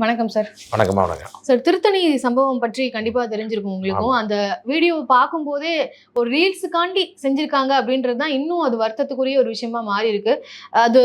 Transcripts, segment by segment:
வணக்கம் சார். வணக்கம்மா. வணக்கம் சார், திருத்தணி சம்பவம் பற்றி கண்டிப்பா தெரிஞ்சிருக்கும் உங்களுக்கும். அந்த வீடியோவை பார்க்கும்போதே ஒரு ரீல்ஸுக்காண்டி செஞ்சிருக்காங்க அப்படின்றது தான் இன்னும் அது வருத்தத்துக்குரிய ஒரு விஷயமா மாறி இருக்கு. அது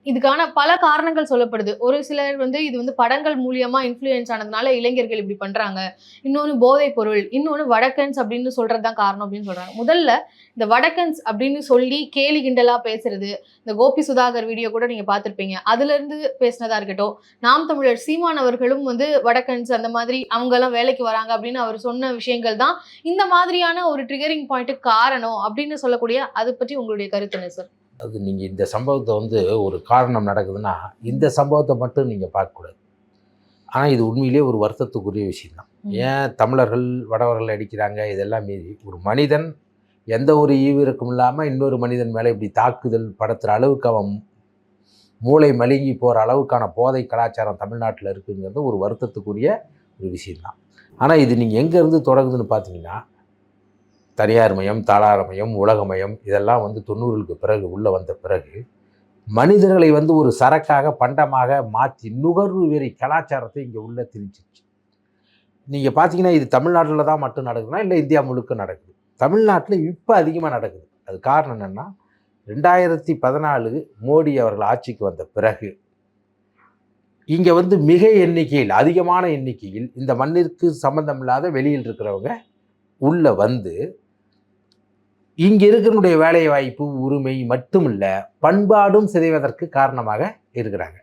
இதுக்கான பல காரணங்கள் சொல்லப்படுது. ஒரு சிலர் இது படங்கள் மூலியமா இன்ஃப்ளூயன்ஸ் ஆனதுனால இளைஞர்கள் இப்படி பண்றாங்க. இன்னொன்னு போதைப் பொருள், இன்னொன்னு வடக்கன்ஸ் அப்படின்னு சொல்றது தான் காரணம் அப்படின்னு சொல்றாங்க. முதல்ல இந்த வடக்கன்ஸ் அப்படின்னு சொல்லி கேலி கிண்டலா பேசுறது, இந்த கோபி சுதாகர் வீடியோ கூட நீங்க பார்த்திருப்பீங்க. அதுல இருந்து பேசினதா இருக்கட்டும், நாம் தமிழர் சீமான் அவர்களும் வடக்கன்ஸ் அந்த மாதிரி அவங்க எல்லாம் வேலைக்கு வராங்க அப்படின்னு அவர் சொன்ன விஷயங்கள் தான் இந்த மாதிரியான ஒரு ட்ரிகரிங் பாயிண்ட்டுக்கு காரணம் அப்படின்னு சொல்லக்கூடிய அதை பற்றி உங்களுடைய கருத்து என்ன சார்? அது நீங்கள் இந்த சம்பவத்தை ஒரு காரணம் நடக்குதுன்னா இந்த சம்பவத்தை மட்டும் நீங்கள் பார்க்கக்கூடாது. ஆனால் இது உண்மையிலேயே ஒரு வருத்தத்துக்குரிய விஷயம்தான். ஏன் தமிழர்கள் வடவர்கள் அடிக்கிறாங்க இதெல்லாம் மீறி ஒரு மனிதன் எந்த ஒரு ஈவிரக்கும் இல்லாமல் இன்னொரு மனிதன் மேலே இப்படி தாக்குதல் படுத்துகிற அளவுக்கு அவன் மூளை மழுங்கி போகிற அளவுக்கான போதை கலாச்சாரம் தமிழ்நாட்டில் இருக்குங்கிறது ஒரு வருத்தத்துக்குரிய ஒரு விஷயம்தான். ஆனால் இது நீங்கள் எங்கேருந்து தொடங்குதுன்னு பார்த்தீங்கன்னா, தனியார் மயம், தாளார மயம், உலகமயம் இதெல்லாம் 90களுக்கு பிறகு உள்ளே வந்த பிறகு மனிதர்களை ஒரு சரக்காக பண்டமாக மாற்றி நுகர்வு வெறி கலாச்சாரத்தை இங்கே உள்ள திணிச்சிருச்சு. நீங்கள் பார்த்தீங்கன்னா இது தமிழ்நாட்டில் தான் மட்டும் நடக்குதுன்னா இல்லை இந்தியா முழுக்க நடக்குது. தமிழ்நாட்டில் இப்போ அதிகமாக நடக்குது. அது காரணம் என்னென்னா 2014 மோடி அவர்கள் ஆட்சிக்கு வந்த பிறகு இங்கே மிக எண்ணிக்கையில் அதிகமான எண்ணிக்கையில் இந்த மண்ணிற்கு சம்பந்தம் இல்லாத வெளியில் இருக்கிறவங்க உள்ளே இங்கே இருக்கிறனுடைய வேலை வாய்ப்பு உரிமை மட்டும் இல்லை பண்பாடும் சிதைவதற்கு காரணமாக இருக்கிறாங்க.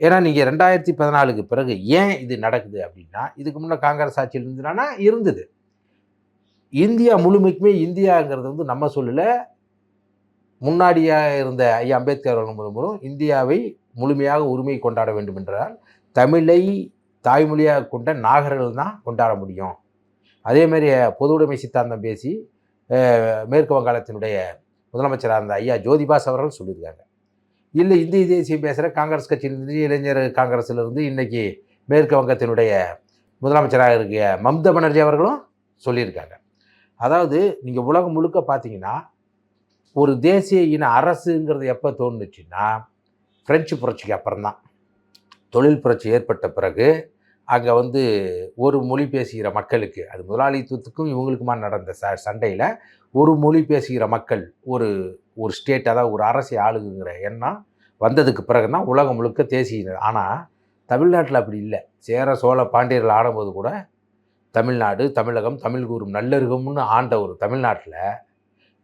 ஏன்னா நீங்கள் 2014க்கு பிறகு ஏன் இது நடக்குது அப்படின்னா, இதுக்கு முன்னே காங்கிரஸ் ஆட்சியில் இருந்ததுன்னா இருந்தது. இந்தியா முழுமைக்குமே இந்தியாங்கிறது நம்ம சொல்லலை, முன்னாடியாக இருந்த ஐயா அம்பேத்கர் அவர்கள் மூலம் இந்தியாவை முழுமையாக உரிமை கொண்டாட வேண்டும் என்றால் தமிழை தாய்மொழியாக கொண்ட நாகர்கள் தான் கொண்டாட முடியும். அதே மாதிரி பொது உடைமை சித்தாந்தம் பேசி மேற்கு வங்காளத்தினுடைய முதலமைச்சராக இருந்த ஐயா ஜோதிபாஸ் அவர்கள் சொல்லியிருக்காங்க. இல்லை இந்திய தேசியம் பேசுகிற காங்கிரஸ் கட்சியிலிருந்து இளைஞர் காங்கிரஸிலிருந்து இன்றைக்கி மேற்கு வங்கத்தினுடைய முதலமைச்சராக இருக்க மம்தா பானர்ஜி அவர்களும் சொல்லியிருக்காங்க. அதாவது நீங்கள் உலகம் முழுக்க பார்த்தீங்கன்னா ஒரு தேசிய இன அரசுங்கிறது எப்போ தோணுச்சுன்னா பிரெஞ்சு புரட்சிக்கு அப்புறம்தான். தொழில் புரட்சி ஏற்பட்ட பிறகு அங்கே ஒரு மொழி பேசுகிற மக்களுக்கு, அது முதலாளித்துவத்துக்கும் இவங்களுக்குமா நடந்த சண்டையில் ஒரு மொழி பேசுகிற மக்கள் ஒரு ஸ்டேட், அதாவது ஒரு அரசை ஆளுங்கிற எண்ணம் வந்ததுக்கு பிறகு தான் உலகம் முழுக்க தேசிய. ஆனால் தமிழ்நாட்டில் அப்படி இல்லை. சேர சோழ பாண்டியர்கள் ஆடும்போது கூட தமிழ்நாடு, தமிழகம், தமிழ் கூறும் நல்லருகம்னு ஆண்ட ஒரு தமிழ்நாட்டில்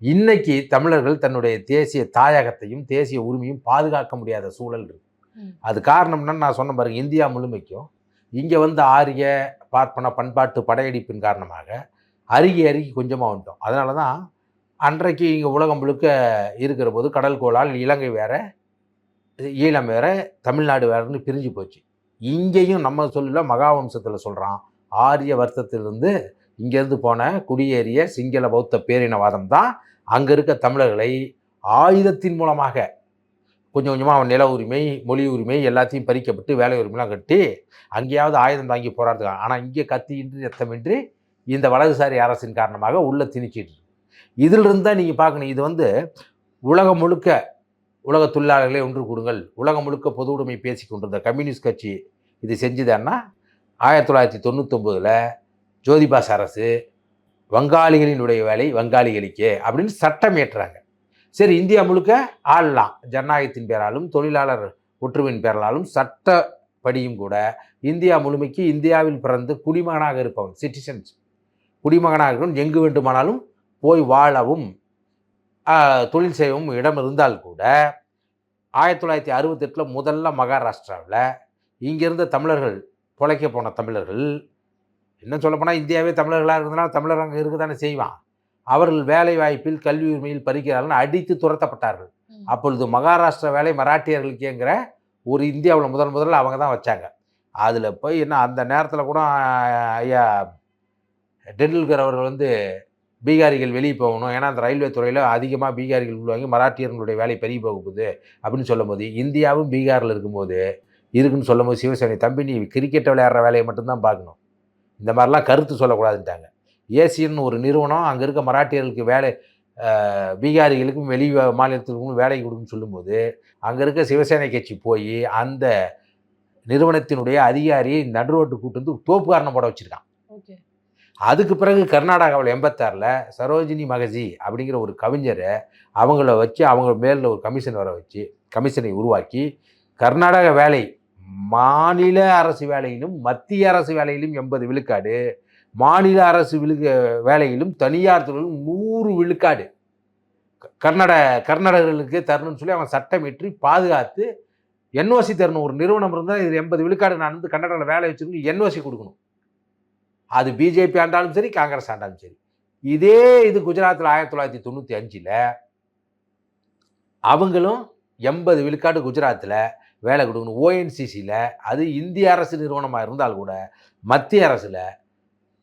இன்னைக்கு தமிழர்கள் தன்னுடைய தேசிய தாயகத்தையும் தேசிய உரிமையும் பாதுகாக்க முடியாத சூழல் இருக்கு. அது காரணம்னா நான் சொன்ன பாருங்க, இந்தியா முழுமைக்கும் இங்கே ஆரிய பார்ப்பன பண்பாட்டு படையெடுப்பின் காரணமாக அருகி கொஞ்சமாக வந்துட்டோம். அதனால தான் அன்றைக்கு இங்கே உலகம் முழுக்க இருக்கிற போது கடல் கோளால் இலங்கை வேற, ஈழம் வேற, தமிழ்நாடு வேறன்னு பிரிஞ்சு போச்சு. இங்கேயும் நம்ம சொல்லல, மகாவம்சத்தில் சொல்கிறான், ஆரிய வர்த்தத்திலிருந்து இங்கேருந்து போன குடியேறிய சிங்கள பௌத்த பேரினவாதம் தான் அங்கே இருக்க தமிழர்களை ஆயுதத்தின் மூலமாக கொஞ்சம் கொஞ்சமாக அவன் நில உரிமை, மொழி உரிமை எல்லாத்தையும் பறிக்கப்பட்டு வேலை உரிமைலாம் கட்டி அங்கேயாவது ஆயுதம் தாங்கி போராடுறாங்க. ஆனால் இங்கே கத்தியின்றி ரத்தமின்றி இந்த வலதுசாரி அரசின் காரணமாக உள்ள திணிச்சிட்டு இருக்கு. இதிலிருந்து தான் நீங்கள் பார்க்கணும். இது உலகம் முழுக்க உலக தொழிலாளர்களே ஒன்று கூடுங்கள், உலகம் முழுக்க பொது உடைமை பேசி கொண்டிருந்த கம்யூனிஸ்ட் கட்சி இது செஞ்சுதான்னா 1999 ஜோதிபாஸ் அரசு வங்காளிகளினுடைய வேலை வங்காளிகளுக்கே அப்படின்னு சட்டம் ஏற்றுறாங்க. சரி, இந்தியா முழுக்க ஆளலாம், ஜனநாயகத்தின் பேராலும் தொழிலாளர் ஒற்றுமையின் பேராலும் சட்டப்படியும் கூட இந்தியா முழுமைக்கு இந்தியாவில் பிறந்து குடிமகனாக இருப்பவன், சிட்டிசன்ஸ் குடிமகனாக இருக்கணும், எங்கு வேண்டுமானாலும் போய் வாழவும் தொழில் செய்யவும் இடம் இருந்தால் கூட 1968 முதல்ல மகாராஷ்டிராவில் இங்கிருந்த தமிழர்கள் பிழைக்க போன தமிழர்கள், என்ன சொல்லப்போனால் இந்தியாவே தமிழர்களாக இருந்ததுனால தமிழர் அங்கே இருக்க தானே செய்வான். அவர்கள் வேலை வாய்ப்பில் கல்வி உரிமையில் பறிக்கிறார்கள், அடித்து துரத்தப்பட்டார்கள். அப்பொழுது மகாராஷ்டிரா வேலை மராட்டியர்களுக்கேங்கிற ஒரு இந்தியாவில் முதல்ல அவங்க தான் வச்சாங்க. அதில் போய் என்ன அந்த நேரத்தில் கூட ஐயா டெண்டுல்கர் அவர்கள் பீகாரிகள் வெளியே போகணும், ஏன்னா அந்த ரயில்வே துறையில் அதிகமாக பீகாரிகள் உள்வாங்கி மராட்டியர்களுடைய வேலை பெரிய போக போகுது அப்படின்னு சொல்லும்போது, இந்தியாவும் பீகாரில் இருக்கும்போது இருக்குன்னு சொல்லும்போது சிவசேனை தம்பி நீ கிரிக்கெட் விளையாடுற வேலையை மட்டும்தான் பார்க்கணும், இந்த மாதிரிலாம் கருத்து சொல்லக்கூடாதுன்ட்டாங்க. ஏசியன் ஒரு நிறுவனம் அங்கே இருக்க மராட்டியர்களுக்கு வேலை, பீகாரிகளுக்கும் வெளி மாநிலத்திற்கும் வேலை கொடுக்குன்னு சொல்லும்போது அங்கே இருக்க சிவசேனை கட்சி போய் அந்த நிறுவனத்தினுடைய அதிகாரியை நடுரோட்டு கூட்டு வந்து தோப்புக்காரணம் போட வச்சிருக்கான். ஓகே. அதுக்கு பிறகு கர்நாடகாவில் 86ல் சரோஜினி மகஜி அப்படிங்கிற ஒரு கவிஞரை அவங்கள வச்சு அவங்க மேலில் ஒரு கமிஷன் வர வச்சு கமிஷனை உருவாக்கி கர்நாடக வேலை மாநில அரசு வேலையிலும் மத்திய அரசு வேலையிலும் 80 விழுக்காடு, மாநில அரசு வேலையிலும் தனியார் துறையிலும் 100 விழுக்காடு கர்நாடகர்களுக்கு தரணும்னு சொல்லி அவன் சட்டம் இயற்றி பாதுகாத்து என்ஓசி தரணும். ஒரு நிறுவனம் இருந்தால் இது 80 விழுக்காடு நான் வந்து கர்நாடகாவில் வேலை வச்சுருந்து என்ஓசி கொடுக்கணும். அது பிஜேபி ஆண்டாலும் சரி, காங்கிரஸ் ஆண்டாலும் சரி. இதே இது குஜராத்தில் 1995ல் அவங்களும் 80 விழுக்காடு குஜராத்தில் வேலை கொடுக்கணும். ஓஎன்சிசியில் அது இந்திய அரசு நிறுவனமாக இருந்தால் கூட மத்திய அரசில்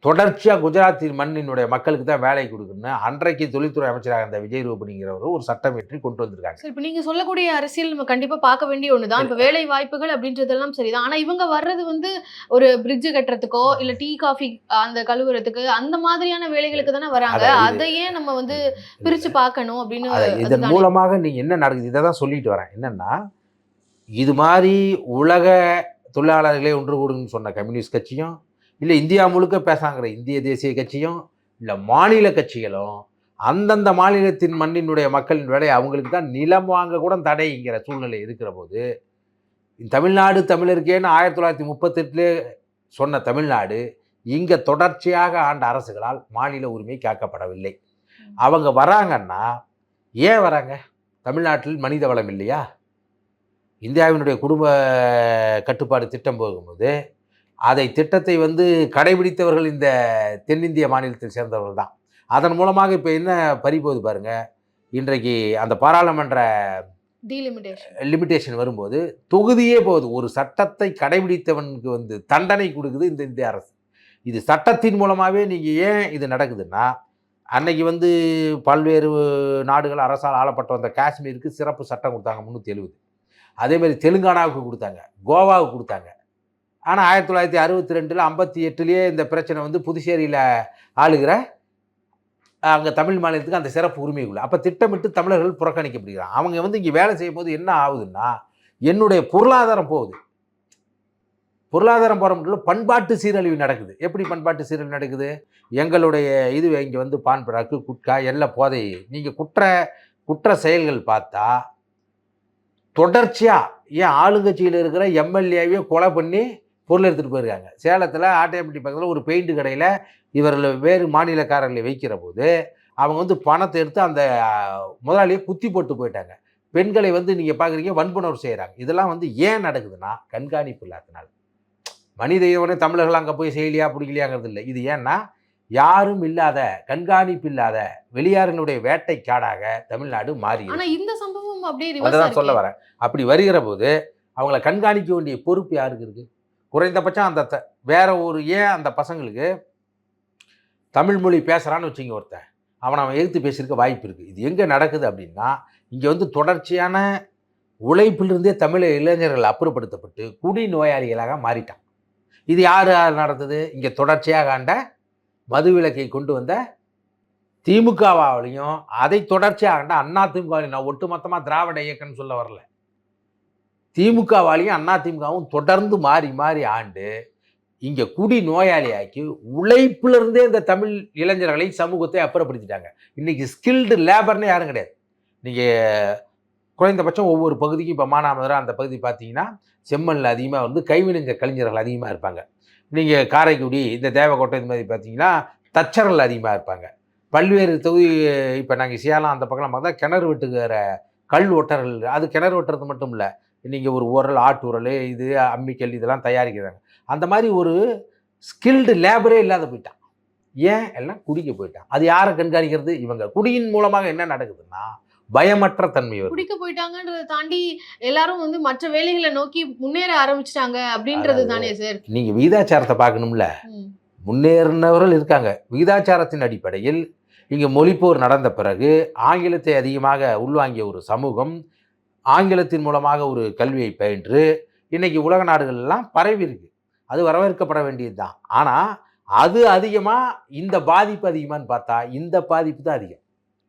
தொடர்ச்சியாக குஜராத்தின் மண்ணினுடைய மக்களுக்கு தான் வேலை கொடுக்கணும்னு அன்றைக்கு தொழில்துறை அமைச்சராக இருந்த விஜய் ரூபணிங்கிறவர் ஒரு சட்டம் ஏற்றி கொண்டு வந்திருக்காங்க. இப்போ நீங்க சொல்லக்கூடிய அரசியல் நம்ம கண்டிப்பா பார்க்க வேண்டிய ஒண்ணுதான். இப்போ வேலை வாய்ப்புகள் அப்படின்றதெல்லாம் சரிதான். ஆனா இவங்க வர்றது வந்து ஒரு பிரிட்ஜ் கட்டுறதுக்கோ இல்ல டீ காஃபி அந்த கழுவுறதுக்கு அந்த மாதிரியான வேலைகளுக்கு தானே வராங்க. அதையே நம்ம வந்து பிரிச்சு பார்க்கணும் அப்படின்னு. இதன் மூலமாக நீங்க என்ன நடக்குது இதை தான் சொல்லிட்டு வரேன். என்னன்னா இது மாதிரி உலக தொழிலாளர்களே ஒன்று கூடுன்னு சொன்ன கம்யூனிஸ்ட் கட்சியும், இல்லை இந்தியா முழுக்க பேசாங்கிற இந்திய தேசிய கட்சியும், இல்லை மாநில கட்சிகளும் அந்தந்த மாநிலத்தின் மண்ணினுடைய மக்களின் வேலை அவங்களுக்கு தான் நிலம் வாங்க கூட தடைங்கிற சூழ்நிலை இருக்கிற போது தமிழ்நாடு தமிழருக்கேன்னு 1938 சொன்ன தமிழ்நாடு இங்கே தொடர்ச்சியாக ஆண்ட அரசுகளால் மாநில உரிமை காக்கப்படவில்லை. அவங்க வராங்கன்னா ஏன் வராங்க? தமிழ்நாட்டில் மனித வளம் இல்லையா? இந்தியாவினுடைய குடும்ப கட்டுப்பாடு திட்டம் போகும்போது அதை திட்டத்தை வந்து கடைபிடித்தவர்கள் இந்த தென்னிந்திய மாநிலத்தில் சேர்ந்தவர்கள் தான். அதன் மூலமாக இப்போ என்ன பறிபோகுது பாருங்க. இன்றைக்கு அந்த பாராளுமன்ற லிமிட்டேஷன் வரும்போது தொகுதியே போகுது. ஒரு சட்டத்தை கடைபிடித்தவனுக்கு வந்து தண்டனை கொடுக்குது இந்த இந்திய அரசு. இது சட்டத்தின் மூலமாகவே நீங்கள் ஏன் இது நடக்குதுன்னா, அன்னைக்கு வந்து பல்வேறு நாடுகள் அரசால் ஆளப்பட்ட வந்த காஷ்மீருக்கு சிறப்பு சட்டம் கொடுத்தாங்க 370. அதேமாதிரி தெலுங்கானாவுக்கு கொடுத்தாங்க, கோவாவுக்கு கொடுத்தாங்க. ஆனால் 1962 58 இந்த பிரச்சனை வந்து புதுச்சேரியில் ஆளுகிற அங்கே தமிழ் மாநிலத்துக்கு அந்த சிறப்பு உரிமைக்குள்ள அப்போ திட்டமிட்டு தமிழர்கள் புறக்கணிக்கப்படுகிறாங்க. அவங்க வந்து இங்கே வேலை செய்யும் போது என்ன ஆகுதுன்னா, என்னுடைய பொருளாதாரம் போகுது. பொருளாதாரம் போகிற மட்டும் பண்பாட்டு சீரழிவு நடக்குது. எப்படி பண்பாட்டு சீரழிவு நடக்குது? எங்களுடைய இது இங்கே வந்து பான் பராக்கு குட்கா எல்லா போதை நீங்கள் குற்ற செயல்கள் பார்த்தா தொடர்ச்சியாக ஏன் ஆளுங்கட்சியில் இருக்கிற எம்எல்ஏவே கொலை பண்ணி பொருள் எடுத்துகிட்டு போயிருக்காங்க. சேலத்தில் ஆட்டையப்பட்டி பக்கத்தில் ஒரு பெயிண்ட் கடையில் இவர்கள் வேறு மாநிலக்காரர்களை வைக்கிற போது அவங்க வந்து பணத்தை எடுத்து அந்த முதலாளியை குத்தி போட்டு போயிட்டாங்க. பெண்களை வந்து நீங்கள் பார்க்குறீங்க வன்புணர்வு செய்கிறாங்க. இதெல்லாம் வந்து ஏன் நடக்குதுன்னா கண்காணிப்பு இல்லாதனால. மனித இவனே தமிழர்கள் அங்கே போய் செய்யலையா பிடிக்கலையாங்கிறது இல்லை. இது ஏன்னா யாரும் இல்லாத கண்காணிப்பு இல்லாத வெளியாரனுடைய வேட்டை காடாக தமிழ்நாடு மாறி. ஆனால் இந்த சம்பவம் அப்படியே அதான் சொல்ல வரேன். அப்படி வருகிற போது அவங்கள கண்காணிக்க வேண்டிய பொறுப்பு யாருக்கு இருக்குது? குறைந்தபட்சம் அந்த வேற ஒரு ஏன் அந்த பசங்களுக்கு தமிழ் மொழி பேசுகிறான்னு வச்சுங்க ஒருத்தன் அவன் எதிர்த்து பேசியிருக்க வாய்ப்பு இருக்குது. இது எங்கே நடக்குது அப்படின்னா, இங்கே வந்து தொடர்ச்சியான உழைப்பிலிருந்தே தமிழ் இளைஞர்கள் அப்புறப்படுத்தப்பட்டு குடி நோயாளிகளாக மாறிட்டான். இது யார் நடந்தது? இங்கே தொடர்ச்சியாக ஆண்ட மதுவிலக்கை கொண்டு வந்த திமுகவாலையும் அதை தொடர்ச்சியாக ஆண்ட அண்ணா திமுகவையும், நான் ஒட்டுமொத்தமாக திராவிட இயக்கம்னு சொல்ல வரல, திமுகவாலையும் அண்ணா திமுகவும் தொடர்ந்து மாறி மாறி ஆண்டு இங்கே குடி நோயாளியாக்கி உழைப்பிலிருந்தே இந்த தமிழ் இளைஞர்களை சமூகத்தை அப்புறப்படுத்திட்டாங்க. இன்றைக்கி ஸ்கில்டு லேபர்னு யாரும் கிடையாது. நீங்கள் குறைந்தபட்சம் ஒவ்வொரு பகுதிக்கும் இப்போ மானாமதுரை அந்த பகுதி பார்த்தீங்கன்னா செம்மண்ணில் அதிகமாக வந்து கைவினைஞ்ச கலைஞர்கள் அதிகமாக இருப்பாங்க. நீங்கள் காரைக்குடி இந்த தேவக்கோட்டை இது மாதிரி பார்த்தீங்கன்னா தச்சர்கள் அதிகமாக இருப்பாங்க. பல்வேறு தொகுதி இப்போ நாங்கள் சேலம் அந்த பக்கம் பார்த்தா கிணறு வெட்டுகிற கல் ஒட்டர்கள், அது கிணறு வெட்டுறது மட்டும் இல்லை, நீங்கள் ஒரு உரல் ஆட்டு உரல் இது அம்மிக்கல் இதெல்லாம் தயாரிக்கிறாங்க. அந்த மாதிரி ஒரு ஸ்கில்டு லேபரே இல்லாத போயிட்டான். ஏன்? எல்லாம் குடிக்க போயிட்டான். அது யாரை கண்காணிக்கிறது? இவங்க. குடியின் மூலமாக என்ன நடக்குதுன்னா பயமற்ற தன்மை வரும். குடிக்க போயிட்டாங்கன்றதை தாண்டி எல்லாரும் வந்து மற்ற வேலைகளை நோக்கி முன்னேற ஆரம்பிச்சிட்டாங்க அப்படின்றது தானே சார். நீங்க விகிதாச்சாரத்தை பார்க்கணும்ல. முன்னேறினவர்கள் இருக்காங்க. விகிதாச்சாரத்தின் அடிப்படையில் இங்கே மொழிப்போர் நடந்த பிறகு ஆங்கிலத்தை அதிகமாக உள்வாங்கிய ஒரு சமூகம் ஆங்கிலத்தின் மூலமாக ஒரு கல்வியை பயின்று இன்னைக்கு உலக நாடுகள்லாம் பரவி இருக்கு. அது வரவேற்கப்பட வேண்டியது தான். ஆனால் அது அதிகமாக இந்த பாதிப்பு அதிகமானு பார்த்தா இந்த பாதிப்பு தான் அதிகம்.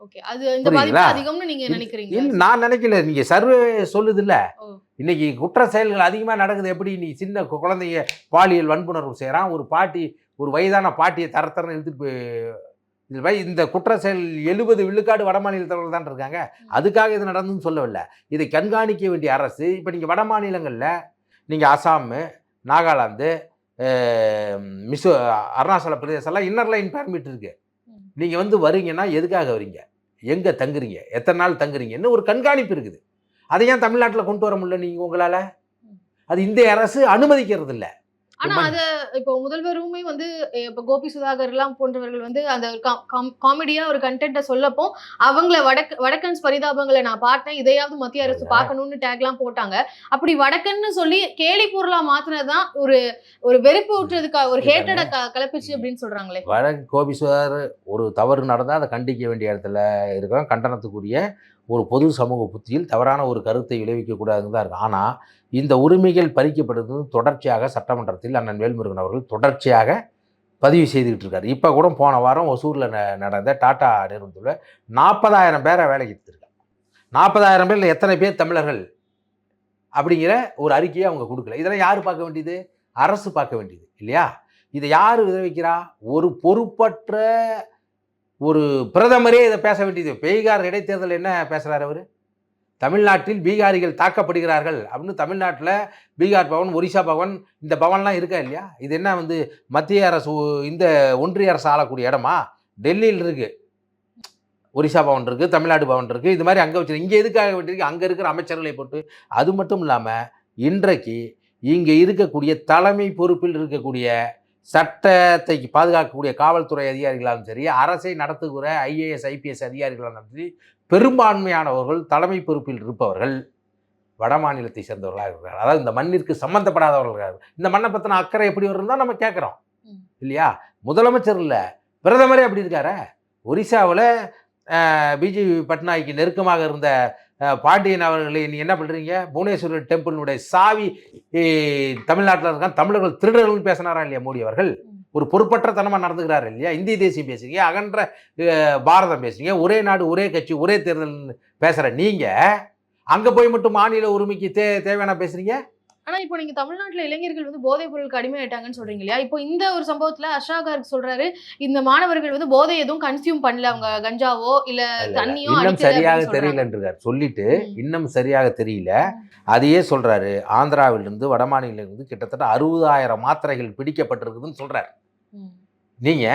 ஓகே. அது இந்த பாதிப்பு புரியுதுங்களா? அதிகம்னு நீங்க நினைக்கிறீங்களா? இல்ல நான் நினைக்கல. நீங்க சர்வே சொல்லுது இல்ல. ஓ. இன்னைக்கு குற்ற செயல்கள் அதிகமா நடக்குது. எப்படி நீ சின்ன குழந்தைங்க பாலியல் வன்புணர்வு செய்றான். ஒரு பாட்டி, ஒரு வயதான பாட்டியை தரன்னு இழுத்துட்டு போய் இந்த குற்ற செயல் 70 விழுக்காடு வட மாநிலத்தவர்கள் தான் இருக்காங்க. அதுக்காக இது நடந்துன்னு சொல்லவில்லை. இதை கண்காணிக்க வேண்டிய அரசு. இப்போ நீங்க வட மாநிலங்கள்ல நீங்க அசாம், நாகாலாந்து, மிசோ, அருணாச்சல பிரதேசம்லாம் இன்னர் லைன் பெர்மிட் இருக்கு. நீங்க வந்து வரீங்கன்னா எதுக்காக வரீங்க? எங்க தங்குறீங்க? எத்தனை நாள் தங்குறீங்கன்னு ஒரு கண்காணிப்பு இருக்குது. அதை ஏன் தமிழ்நாட்டுல கொண்டு வர முடியல நீங்க உங்களால? அது இந்திய அரசு அனுமதிக்கிறது இல்ல. ஆனா அத இப்போ முதல்வருமே வந்து இப்ப கோபி சுதாகர் எல்லாம் போன்றவர்கள் வந்து அந்த காமெடியா ஒரு கண்டென்ட்ட சொல்லப்போ அவங்கள வடக்கன்ஸ் பரிதாபங்களை நான் பார்த்தேன், இதையாவது மத்திய அரசு பார்க்கணும்னு டேக்லாம் போட்டாங்க. அப்படி வடக்கன்னு சொல்லி கேலி பொருளா மாத்தினதான் ஒரு ஒரு வெறுப்பு ஊற்றுறதுக்காக ஒரு ஹேட்டட கலப்பிச்சு அப்படின்னு சொல்றாங்களே. வடக்கு கோபி சுதாகர் ஒரு தவறு நடந்தால் அதை கண்டிக்க வேண்டிய இடத்துல இருக்கிறோம். கண்டனத்துக்குரிய ஒரு பொது சமூக புத்தியில் தவறான ஒரு கருத்தை விளைவிக்கக்கூடாதுன்னு தான் இருக்குது. ஆனால் இந்த உரிமைகள் பறிக்கப்படுறது தொடர்ச்சியாக சட்டமன்றத்தில் அண்ணன் வேல்முருகன் அவர்கள் தொடர்ச்சியாக பதிவு செய்துக்கிட்டு இருக்காரு. இப்போ கூட போன வாரம் ஒசூரில் நடந்த டாடா நிறுவனத்தில் 40,000 பேரை வேலைக்கு எடுத்திருக்காங்க. 40,000 பேரில் எத்தனை பேர் தமிழர்கள் அப்படிங்கிற ஒரு அறிக்கையை அவங்க கொடுக்கல. இதெல்லாம் யார் பார்க்க வேண்டியது? அரசு பார்க்க வேண்டியது இல்லையா? இதை யார் விளைவிக்கிறா? ஒரு பொறுப்பற்ற ஒரு பிரதமரே இதை பேச வேண்டியது. பீகார் இடைத்தேர்தல் என்ன பேசுகிறார் அவர்? தமிழ்நாட்டில் பீகாரிகள் தாக்கப்படுகிறார்கள் அப்படின்னு தமிழ்நாட்டில் பீகார் பவன், ஒரிசா பவன், இந்த பவன்லாம் இருக்கா இல்லையா? இது என்ன வந்து மத்திய அரசு இந்த ஒன்றிய அரசு ஆளக்கூடிய இடமா? டெல்லியில் இருக்குது ஒரிசா பவன் இருக்குது, தமிழ்நாடு பவன் இருக்குது. இது மாதிரி அங்கே வச்சு இங்கே எதுக்காக வேண்டியிருக்கு? அங்கே இருக்கிற அமைச்சர்களை போட்டு. அது மட்டும் இல்லாமல் இன்றைக்கு இங்கே இருக்கக்கூடிய தலைமை பொறுப்பில் இருக்கக்கூடிய சட்டத்தை பாதுகாக்கக்கூடிய காவல்துறை அதிகாரிகளாலும் சரி, அரசை நடத்துகிற IAS IPS அதிகாரிகளாலும் சரி, பெரும்பான்மையானவர்கள் தலைமை பொறுப்பில் இருப்பவர்கள் வட மாநிலத்தை சேர்ந்தவர்களாக இருக்கிறார்கள். அதாவது இந்த மண்ணிற்கு சம்பந்தப்படாதவர்கள். இந்த மண்ணை பற்றின அக்கறை எப்படி வரும்னு தான் நம்ம கேட்குறோம் இல்லையா? முதலமைச்சர் இல்லை, பிரதமரே அப்படி இருக்கார. ஒரிசாவில் பிஜேபி பட்நாயக்கு நெருக்கமாக இருந்த பாண்டியன் அவர்களை நீ என்ன பண்ணுறீங்க? புவனேஸ்வரர் டெம்பிளினுடைய சாவி தமிழ்நாட்டில் இருக்கான், தமிழர்கள் திருடர்கள் பேசினாரா இல்லையா மோடி அவர்கள்? ஒரு பொறுப்பற்ற தனமாக நடந்துக்கிறாரு இல்லையா? இந்திய தேசியம் பேசுறீங்க, அகன்ற பாரதம் பேசுறீங்க, ஒரே நாடு ஒரே கட்சி ஒரே தேர்தல் பேசுகிற நீங்கள் அங்கே போய் மட்டும் மாநில உரிமைக்கு தேவையான பேசுகிறீங்க. ஆனா இப்போ நீங்க தமிழ்நாட்டுல இளைஞர்கள் வந்து போதைப் பொருளுக்கு அடிமையாயிட்டாங்கன்னு சொல்றீங்க இல்லையா? இப்போ இந்த ஒரு சம்பவத்துல அஷ்ராகார்க் சொல்றாரு, இந்த மாணவர்கள் வந்து போதை எதுவும் கன்சியூம் பண்ணல, அவங்க கஞ்சாவோ இல்ல தண்ணியோ இன்னும் சரியாக தெரியலன்றார். சொல்லிட்டு இன்னும் சரியாக தெரியல அதையே சொல்றாரு. ஆந்திராவிலிருந்து வட மாநிலத்திலிருந்து கிட்டத்தட்ட 60,000 மாத்திரைகள் பிடிக்கப்பட்டிருக்குதுன்னு சொல்றாரு. நீங்க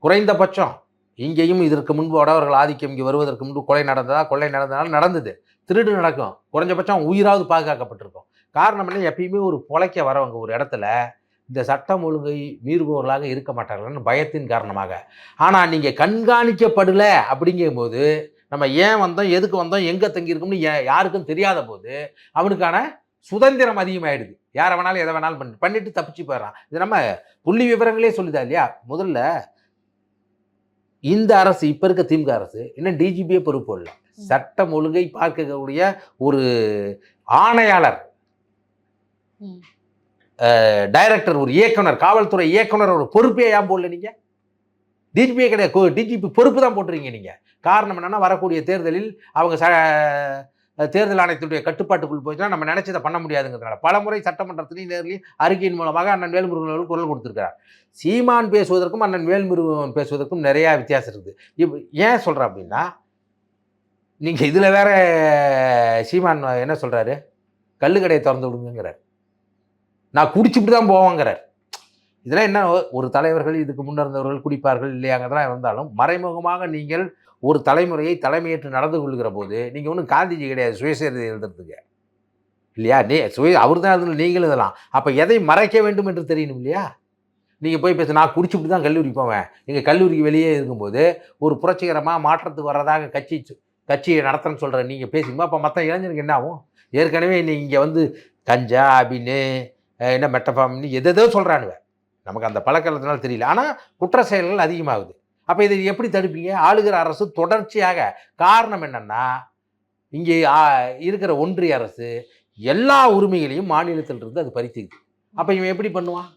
குறைந்தபட்சம் இங்கேயும் இதற்கு முன்பு வடவர்கள் ஆதிக்கம் இங்கே வருவதற்கு முன்பு கொலை நடந்ததால் நடந்தது, திருடு நடக்கும், குறைஞ்சபட்சம் உயிராவது பாதுகாக்கப்பட்டிருக்கும். காரணம் என்ன? எப்பயுமே ஒரு பொழைக்க வரவங்க ஒரு இடத்துல இந்த சட்டம் ஒழுங்கை மீறுபவர்களாக இருக்க மாட்டார்கள்னு பயத்தின் காரணமாக. ஆனால் நீங்கள் கண்காணிக்கப்படலை அப்படிங்கும்போது நம்ம ஏன் வந்தோம், எதுக்கு வந்தோம், எங்கே தங்கியிருக்கோம்னு யாருக்கும் தெரியாத போது அவனுக்கான சுதந்திரம் அதிகமாகிடுது. யாரை வேணாலும் எதை வேணாலும் பண்ணிட்டு தப்பிச்சு போயிடறான். இது நம்ம புள்ளி விவரங்களே சொல்லுதா இல்லையா? முதல்ல இந்த அரசு, இப்போ இருக்க திமுக அரசு இன்னும் டிஜிபியே பொறுப்பு இல்லை. சட்டம் ஒழுங்கை பார்க்கக்கூடிய ஒரு ஆணையாளர், டைரக்டர், ஒரு இயக்குனர், காவல்துறை இயக்குனர் ஒரு பொறுப்பே ஏன் போடல நீங்க? டிஜிபியே கிடையாது, டிஜிபி பொறுப்பு தான் போட்டுறீங்க நீங்க. காரணம் என்னன்னா, வரக்கூடிய தேர்தலில் அவங்க தேர்தல் ஆணையத்துடைய கட்டுப்பாட்டுக்குள் போயிச்சுன்னா நம்ம நினைச்சதை பண்ண முடியாதுங்கிறதுனால பலமுறை சட்டமன்றத்திலையும் நேரிலையும் அறிக்கையின் மூலமாக அண்ணன் வேல்முருகன் அவர்கள் குரல் கொடுத்திருக்கிறார். சீமான் பேசுவதற்கும் அண்ணன் வேல்முருகன் பேசுவதற்கும் நிறைய வித்தியாசம் இருக்குது. இப்போ ஏன் சொல்றேன் அப்படின்னா, நீங்க இதுல வேற சீமான் என்ன சொல்றாரு? கள்ளுக்கடையை திறந்து விடுங்கிறார், நான் குடிச்சுட்டு தான் போவாங்கிறார். இதெல்லாம் என்ன? ஒரு தலைவர்கள் இதுக்கு முன்னிருந்தவர்கள் குடிப்பார்கள் இல்லையாங்கிறதெல்லாம் இருந்தாலும் மறைமுகமாக நீங்கள் ஒரு தலைமுறையை தலைமையேற்று நடந்து கொள்கிற போது நீங்கள் ஒன்றும் காந்திஜி கிடையாது சுயசரிதை எழுதுறதுக்கு இல்லையா? அவர் தான் அதில் நீங்களும் இதெல்லாம். அப்போ எதை மறைக்க வேண்டும் என்று தெரியணும் இல்லையா? நீங்கள் போய் பேச நான் குடிச்சுட்டு தான் கல்லூரி போவேன், எங்கள் கல்லூரிக்கு வெளியே இருக்கும்போது ஒரு புரட்சிகரமாக மாற்றத்துக்கு வர்றதாக கட்சியை நடத்துறேன்னு சொல்கிற நீங்கள் பேசுங்க. அப்போ மற்ற இளைஞருக்கு என்ன ஆகும்? ஏற்கனவே இங்கே வந்து கஞ்சா அப்படின்னு என்ன மெட்டஃபாமின்னு எதோ சொல்கிறானுவ, நமக்கு அந்த பழக்கத்தினால தெரியல. ஆனால் குற்ற செயல்கள் அதிகமாகுது. அப்போ இதை எப்படி தடுப்பீங்க? ஆளுகிற அரசு தொடர்ச்சியாக. காரணம் என்னென்னா, இங்கே இருக்கிற ஒன்றிய அரசு எல்லா உரிமைகளையும் மாநிலத்திலிருந்து அது பறிச்சுக்குது. அப்போ இவன் எப்படி பண்ணுவான்?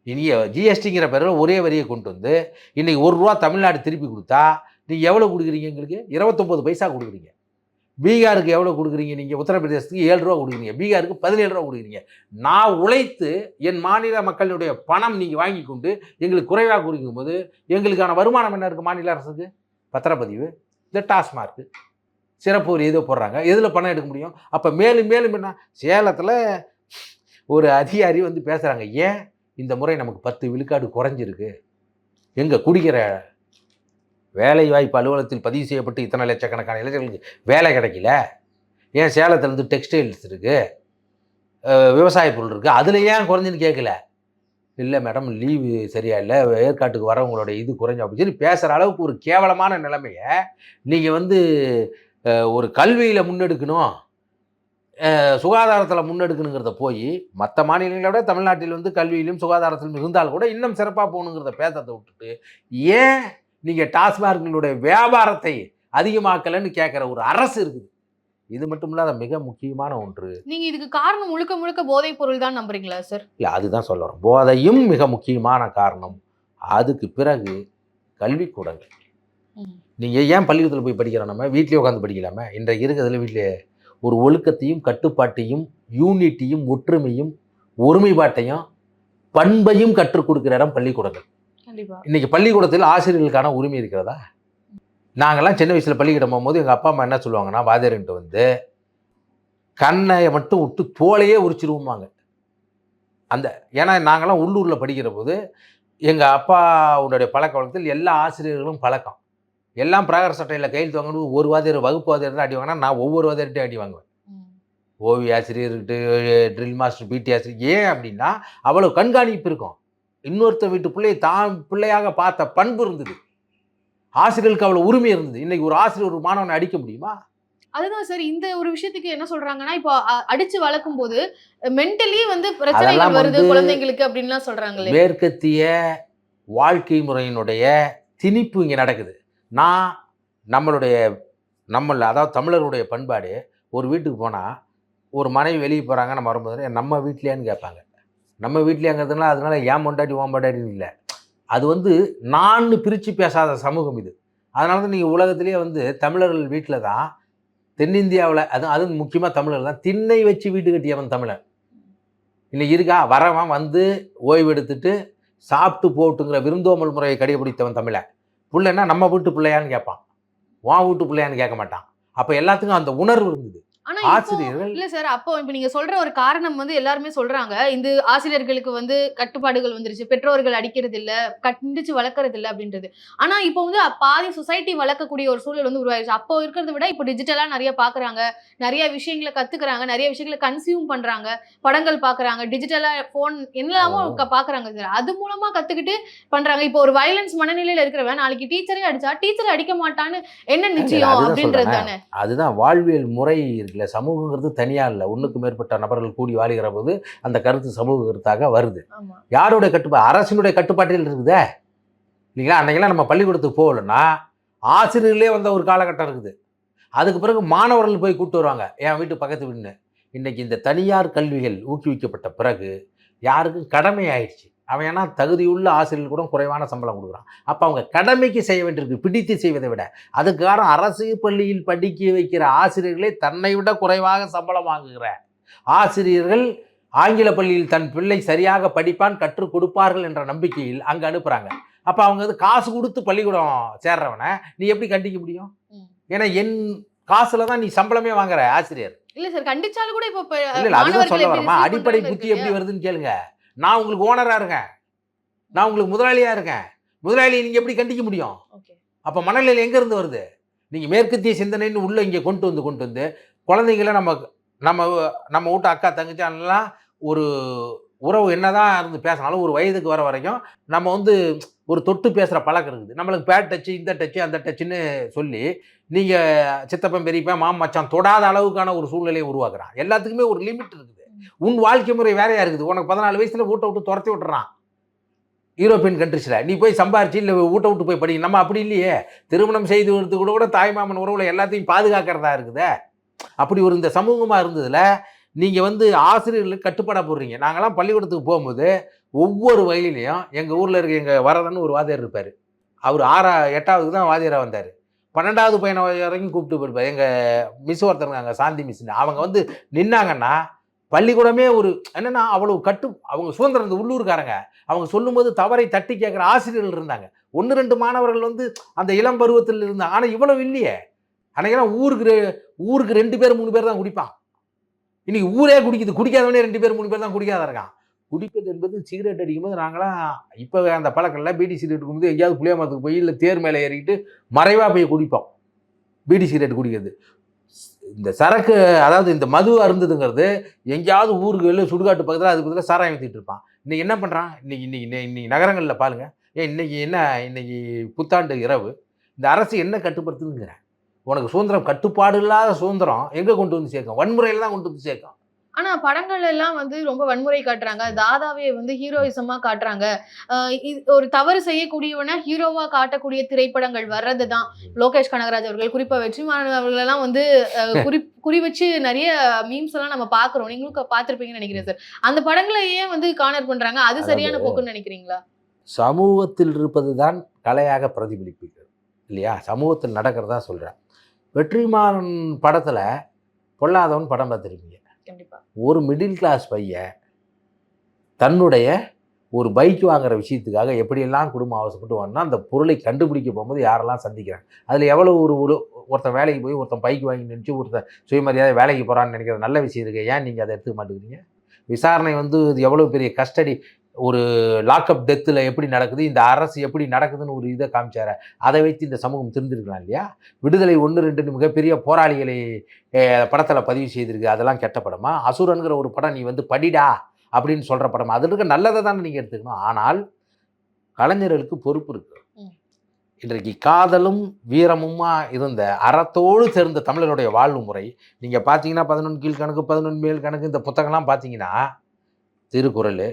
இனிய ஜிஎஸ்டிங்கிற பேரில் ஒரே வரியை கொண்டு வந்து இன்றைக்கி ₹1 தமிழ்நாடு திருப்பி கொடுத்தா நீங்கள் எவ்வளோ கொடுக்குறீங்க? எங்களுக்கு 29 பைசா கொடுக்குறீங்க. பீகாருக்கு எவ்வளோ கொடுக்குறீங்க? நீங்கள் உத்தரப்பிரதேசத்துக்கு 7 ரூபா கொடுக்குறீங்க, பீகாருக்கு 17 ரூபா கொடுக்குறீங்க. நான் உழைத்து என் மாநில மக்களுடைய பணம் நீங்கள் வாங்கி கொண்டு எங்களுக்கு குறைவாக கொடுக்கும்போது எங்களுக்கான வருமானம் என்ன இருக்குது? மாநில அரசுக்கு பத்திரப்பதிவு, இந்த டாஸ்மார்க்கு, சிறப்பு ஒரு ஏதோ போடுறாங்க. எதில் பணம் எடுக்க முடியும்? அப்போ மேலும் மேலும் என்ன? சேலத்தில் ஒரு அதிகாரி வந்து பேசுகிறாங்க, ஏன் இந்த முறை நமக்கு 10 விழுக்காடு குறைஞ்சிருக்கு, எங்கே குடிக்கிற வேலைவாய்ப்பு அலுவலகத்தில் பதிவு செய்யப்பட்டு இத்தனை லட்சக்கணக்கான இளைஞர்களுக்கு வேலை கிடைக்கல, ஏன் சேலத்துலேருந்து டெக்ஸ்டைல்ஸ் இருக்குது, விவசாய பொருள் இருக்குது, அதில் ஏன் குறைஞ்சுன்னு கேட்கல. இல்லை மேடம், லீவு சரியா இல்லை, ஏற்காட்டுக்கு வரவங்களோட இது குறைஞ்சு அப்படின்னு சொல்லி பேசுகிற அளவுக்கு ஒரு கேவலமான நிலைமையை நீங்கள் வந்து ஒரு கல்வியில் முன்னெடுக்கணும், சுகாதாரத்தில் முன்னெடுக்கணுங்கிறத போய் மற்ற மாநிலங்களை விட தமிழ்நாட்டில் வந்து கல்வியிலும் சுகாதாரத்திலும் இருந்தால் கூட இன்னும் சிறப்பாக போகணுங்கிறத பேசத்தை விட்டுட்டு ஏன் நீங்கள் டாஸ்மார்க்களுடைய வியாபாரத்தை அதிகமாக்கலைன்னு கேட்குற ஒரு அரசு இருக்குது. இது மட்டும் இல்லாத மிக முக்கியமான ஒன்று. நீங்க இதுக்கு காரணம் முழுக்க முழுக்க போதைப் பொருள் தான் நம்புறீங்களா சார்? இல்லை, அதுதான் சொல்ல வரோம். போதையும் மிக முக்கியமான காரணம். அதுக்கு பிறகு கல்விக்கூடங்கள். நீங்கள் ஏன் பள்ளிக்கூடத்தில் போய் படிக்கிறோம்? நம்ம வீட்லேயே உட்காந்து படிக்கலாமே. இன்றைக்கு இருக்கிறதுல வீட்டிலே ஒரு ஒழுக்கத்தையும் கட்டுப்பாட்டையும் யூனிட்டியும் ஒற்றுமையும் ஒருமைப்பாட்டையும் பண்பையும் கற்றுக் கொடுக்குற இடம் பள்ளிக்கூடங்கள். இன்னைக்கு பள்ளிக்கூடத்தில் ஆசிரியர்களுக்கான உரிமை இருக்கிறதா? நாங்கள்லாம் சின்ன வயசில் பள்ளிக்கூடம் போகும்போது எங்கள் அப்பா அம்மா என்ன சொல்லுவாங்கன்னா, வாத்தியார்கிட்ட வந்து கண்ணை மட்டும் விட்டு தோலையே உரிச்சிருவோமாங்க. அந்த ஏன்னா நாங்கள்லாம் உள்ளூரில் படிக்கிற போது எங்கள் அப்பாவுடைய பழக்க வழக்கத்தில் எல்லா ஆசிரியர்களும் பழக்கம். எல்லாம் பிராகர சட்டையில் கையெழுத்து வாங்கணும். ஒரு வாத்தியார் வகுப்பு வாத்தியார் தான் அடி வாங்கினா, நான் ஒவ்வொரு வாத்தியார்கிட்டையும் அடி வாங்குவேன். ஓவிய ஆசிரியர்கிட்ட, ட்ரில் மாஸ்டர், பிடி ஆசிரியர். ஏன் அப்படின்னா அவ்வளோ கண்காணிப்பு இருக்கும். இன்னொருத்த வீட்டு பிள்ளையை தான் பிள்ளையாக பார்த்த பண்பு இருந்தது. ஆசிரியர்களுக்கு அவ்வளோ உரிமை இருந்தது. இன்னைக்கு ஒரு ஆசிரியர் ஒரு மாணவனை அடிக்க முடியுமா? அதுதான் சார். இந்த ஒரு விஷயத்துக்கு என்ன சொல்றாங்கன்னா, இப்போ அடிச்சு வளர்க்கும் போது மென்டலி வந்து பிரச்சனைகள் வருது குழந்தைங்களுக்கு அப்படின்லாம் சொல்றாங்களே. மேற்கத்திய வாழ்க்கை முறையினுடைய திணிப்பு இங்கே நடக்குது. அதாவது தமிழருடைய பண்பாடு, ஒரு வீட்டுக்கு போனால் ஒரு மனைவி வெளியே போகிறாங்க, நம்ம வரும்போது நம்ம வீட்லையான்னு கேட்பாங்க. நம்ம வீட்லையாங்கிறதுனால அதனால ஏன் பொண்டாட்டி ஓன் பொண்டாட்டின்னு இல்லை, அது வந்து நான் பிரித்து பேசாத சமூகம் இது. அதனால தான் நீங்கள் உலகத்திலேயே வந்து தமிழர்கள் வீட்டில் தான், தென்னிந்தியாவில் அதுவும் முக்கியமாக தமிழர்கள் தான் திண்ணை வச்சு வீட்டு கட்டியவன் தமிழன். இன்னைக்கு இருக்கா? வரவன் வந்து ஓய்வு எடுத்துட்டு சாப்பிட்டு போட்டுங்கிற விருந்தோமல் முறையை கடைபிடித்தவன் தமிழன். பிள்ளைன்னா நம்ம வீட்டு பிள்ளையான்னு கேட்பான், உன் வீட்டு பிள்ளையான்னு கேட்க மாட்டான். அப்போ எல்லாத்துக்கும் அந்த உணர்வு இருந்தது. ஆசிரியர்கள் இல்ல சார், அப்போ இப்ப நீங்க சொல்ற ஒரு காரணம் வந்து எல்லாருமே சொல்றாங்க, இந்த ஆசிரியர்களுக்கு வந்து கட்டுப்பாடுகள் வந்துருச்சு, பெற்றோர்கள் அடிக்கிறது இல்ல, கண்டிச்சு வளர்க்கறது இல்ல அப்படின்றது. ஆனா இப்போ வந்து பாதி சொசைட்டி வளர்க்கக்கூடிய ஒரு சூழல் வந்து உருவாயிருச்சு. அப்போ இருக்கிறத விட இப்போ டிஜிட்டலா நிறைய பாக்குறாங்க, நிறைய விஷயங்களை கத்துக்கிறாங்க, நிறைய விஷயங்களை கன்சியூம் பண்றாங்க, படங்கள் பாக்குறாங்க, டிஜிட்டலா போன் என்னெல்லாமோ பாக்குறாங்க சார். அது மூலமா கத்துக்கிட்டு பண்றாங்க. இப்போ ஒரு வயலன்ஸ் மனநிலையில இருக்கிறவன் நாளைக்கு டீச்சரே அடிச்சா டீச்சர் அடிக்க மாட்டான்னு என்ன நிச்சயம் அப்படின்றது தானே. அதுதான் வாழ்வியல் முறை இருக்குல்ல. சமூகங்கிறது தனியா இல்லை, ஒன்றுக்கு மேற்பட்ட நபர்கள் கூடி வாழ்கிற போது அந்த கருத்து சமூக கருத்தாக வருது. யாருடைய கட்டுப்பாடு? அரசினுடைய கட்டுப்பாட்டில் இருக்குதே இல்லைங்களா? அன்னைக்கெல்லாம் நம்ம பள்ளிக்கூடத்துக்கு போகலன்னா ஆசிரியர்களே வந்த ஒரு காலகட்டம் இருக்குது. அதுக்கு பிறகு மாணவர்கள் போய் கூப்பிட்டு வருவாங்க, என் வீட்டு பக்கத்து வீடுன்னு. இன்னைக்கு இந்த தனியார் கல்விகள் ஊக்குவிக்கப்பட்ட பிறகு யாருக்கும் கடமை ஆயிடுச்சு. அவன் ஏன்னா தகுதியுள்ள ஆசிரியர்கள் கூட குறைவான சம்பளம் கொடுக்குறான். அப்போ அவங்க கடமைக்கு செய்ய வேண்டியிருக்கு, பிடித்து செய்வதை விட. அதுக்காக அரசு பள்ளியில் படிக்க வைக்கிற ஆசிரியர்களே தன்னை விட குறைவாக சம்பளம் வாங்குகிற ஆசிரியர்கள் ஆங்கில பள்ளியில் தன் பிள்ளை சரியாக படிப்பான், கற்றுக் கொடுப்பார்கள் என்ற நம்பிக்கையில் அங்கே அனுப்புகிறாங்க. அப்போ அவங்க வந்து காசு கொடுத்து பள்ளிக்கூடம் சேர்றவனை நீ எப்படி கண்டிக்க முடியும்? ஏன்னா என் காசுல தான் நீ சம்பளமே வாங்குற ஆசிரியர். இல்ல சார், கண்டிச்சாலும் கூட இப்போ இல்லை, அதுதான் சொல்ல வரமா. அடிப்படை புத்தி எப்படி வருதுன்னு கேளுங்க. நான் உங்களுக்கு ஓனராக இருக்கேன், நான் உங்களுக்கு முதலாளியாக இருக்கேன், முதலாளியை நீங்கள் எப்படி கண்டிக்க முடியும்? அப்போ மனநிலை எங்கேருந்து வருது? நீங்கள் மேற்கத்திய சிந்தனைன்னு உள்ளே இங்கே கொண்டு வந்து குழந்தைங்கள நம்ம நம்ம நம்ம வீட்டு அக்கா தங்கச்சாலாம் ஒரு உறவு என்னதான் இருந்து பேசினாலும் ஒரு வயதுக்கு வர வரைக்கும் நம்ம வந்து ஒரு தொட்டு பேசுகிற பழக்கம் இருக்குது. நம்மளுக்கு பேட் டச்சு, இந்த டச்சு, அந்த டச்சுன்னு சொல்லி நீங்கள் சித்தப்பன் பெரியப்பன் மாமன் மச்சான் தொடாத அளவுக்கான ஒரு சூழ்நிலையை உருவாக்குறான். எல்லாத்துக்குமே ஒரு லிமிட் இருக்குது. உன் வாழ்க்கை முறை வேறையா இருக்குது. உனக்கு 14 வயசுல வீட்டை விட்டு துரத்தி விட்டுறான் யூரோப்பியன் கண்ட்ரிஸில். நீ போய் சம்பாரிச்சு இல்லை வீட்டை விட்டு போய் படி. நம்ம அப்படி இல்லையே. திருமணம் செய்து கொடுத்து கூட தாய்மாமன் உறவுல எல்லாத்தையும் பாதுகாக்கிறதா இருக்குதே. அப்படி ஒரு இந்த சமூகமாக இருந்ததில் நீங்கள் வந்து ஆசிரியர்களுக்கு கட்டுப்பாடாக போடுறீங்க. நாங்களாம் பள்ளிக்கூடத்துக்கு போகும்போது ஒவ்வொரு வயலையும் எங்கள் ஊரில் இருக்க எங்கள் வரதன்னு ஒரு வாத்தியார் இருப்பார். அவர் 8ஆவதுக்கு தான் வாத்தியாராக வந்தார். 12வது பையனை வரைக்கும் கூப்பிட்டு போயிருப்பார். எங்கள் மிஸ் ஒருத்தருங்க அங்கே சாந்தி மிஸ்ன்னு அவங்க வந்து நின்னாங்கன்னா பள்ளிக்கூடமே ஒரு என்னன்னா அவ்வளவு அவங்க சுதந்திரம் இந்த உள்ளூர்காரங்க அவங்க சொல்லும்போது தவறை தட்டி கேட்குற ஆசிரியர்கள் இருந்தாங்க. 1-2 மாணவர்கள் வந்து அந்த இளம் பருவத்தில் இருந்தாங்க. ஆனால் இவ்வளவு இல்லையே. அன்னைக்கெல்லாம் ஊருக்கு 2 பேர் 3 பேர் தான் குடிப்பான். இன்னைக்கு ஊரே குடிக்குது. குடிக்காதவனே 2 பேர் 3 பேர் தான் குடிக்காத இருக்கான். குடிப்பது என்பது சிகரெட் அடிக்கும்போது நாங்களாம் இப்போ அந்த பழக்கம் இல்லை. பீடி சிகரெட் குடிக்கும்போது எங்கேயாவது புளிய மரத்துக்கு போய் இல்லை தேர் மேலே ஏறிக்கிட்டு மறைவாக போய் குடிப்போம். பீடி சிகரெட் குடிக்கிறது. இந்த சரக்கு அதாவது இந்த மது அருந்ததுங்கிறது எங்கேயாவது ஊருக்கு வெளில சுடுகாட்டு பக்கத்தில் அதுக்கு பதிலாக சாராயம் ஊற்றிட்டு இருப்பான். இன்னைக்கு என்ன பண்ணுறான்? இன்னைக்கு நகரங்களில் பாருங்க. இன்னைக்கு புத்தாண்டு இரவு இந்த அரசு என்ன கட்டுப்படுத்துதுங்கிறேன். உனக்கு சுதந்திரம் கட்டுப்பாடு இல்லாத சுதந்திரம் எங்கே கொண்டு வந்து சேர்க்கும்? வன்முறையில் தான் கொண்டு வந்து சேர்க்கும். ஆனா படங்கள் எல்லாம் வந்து ரொம்ப வன்முறை காட்டுறாங்க. தாதாவே வந்து ஹீரோயிசமா காட்டுறாங்க. ஒரு தவறு செய்யக்கூடியவனை ஹீரோவா காட்டக்கூடிய திரைப்படங்கள் வர்றதுதான். லோகேஷ் கனகராஜ் அவர்கள், குறிப்பா வெற்றிமாறன் அவர்கள் எல்லாம் வந்து குறி வச்சு நிறைய மீம்ஸ் எல்லாம் நம்ம பாக்குறோம். நீங்களும் பார்த்திருப்பீங்கன்னு நினைக்கிறேன் சார். அந்த படங்களை ஏன் வந்து கார்னர் பண்றாங்க? அது சரியான போக்குன்னு நினைக்கிறீங்களா? சமூகத்தில் இருப்பதுதான் கலையாக பிரதிபலிப்புகிறது இல்லையா? சமூகத்தில் நடக்கிறதா சொல்றேன். வெற்றிமாறன் படத்துல பொல்லாதவன் படம் பார்த்திருப்பீங்க. கண்டிப்பா. ஒரு மிடில் கிளாஸ் பையன் தன்னுடைய ஒரு பைக் வாங்குற விஷயத்துக்காக எப்படியெல்லாம் குடும்பம் அவசப்பட்டு வாங்கினா அந்த பொருளை கண்டுபிடிக்க போகும்போது யாரெல்லாம் சந்திக்கிறாங்க. அதில் எவ்வளோ ஒருத்தன் வேலைக்கு போய் ஒருத்தன் பைக் வாங்கி நினச்சி ஒருத்தன் சுயமரியாதை வேலைக்கு போகிறான்னு நினைக்கிற நல்ல விஷயம் இருக்குது. ஏன் நீங்கள் அதை எடுத்துக்க மாட்டேங்கிறீங்க? விசாரணை வந்து இது எவ்வளோ பெரிய கஸ்டடி, ஒரு லாக்அப் டெத்தில் எப்படி நடக்குது, இந்த அரசு எப்படி நடக்குதுன்னு ஒரு இதை காமிச்சார. அதை வைத்து இந்த சமூகம் தெரிஞ்சிருக்கலாம் இல்லையா? விடுதலை 1-2 மிகப்பெரிய போராளிகளை படத்தில் பதிவு செய்திருக்கு. அதெல்லாம் கெட்ட படமா? அசுரன்கிற ஒரு படம் நீ வந்து படிடா அப்படின்னு சொல்கிற படமா? அதில் இருக்க நல்லதை தானே நீங்கள் எடுத்துக்கணும். ஆனால் கலைஞர்களுக்கு பொறுப்பு இருக்கு. இன்றைக்கு காதலும் வீரமுமா இருந்த அறத்தோடு சேர்ந்த தமிழருடைய வாழ்வு முறை நீங்கள் பார்த்தீங்கன்னா 11 கீழ்கணக்கு 11 மேல் கணக்கு இந்த புத்தகம்லாம் பார்த்தீங்கன்னா திருக்குறள்,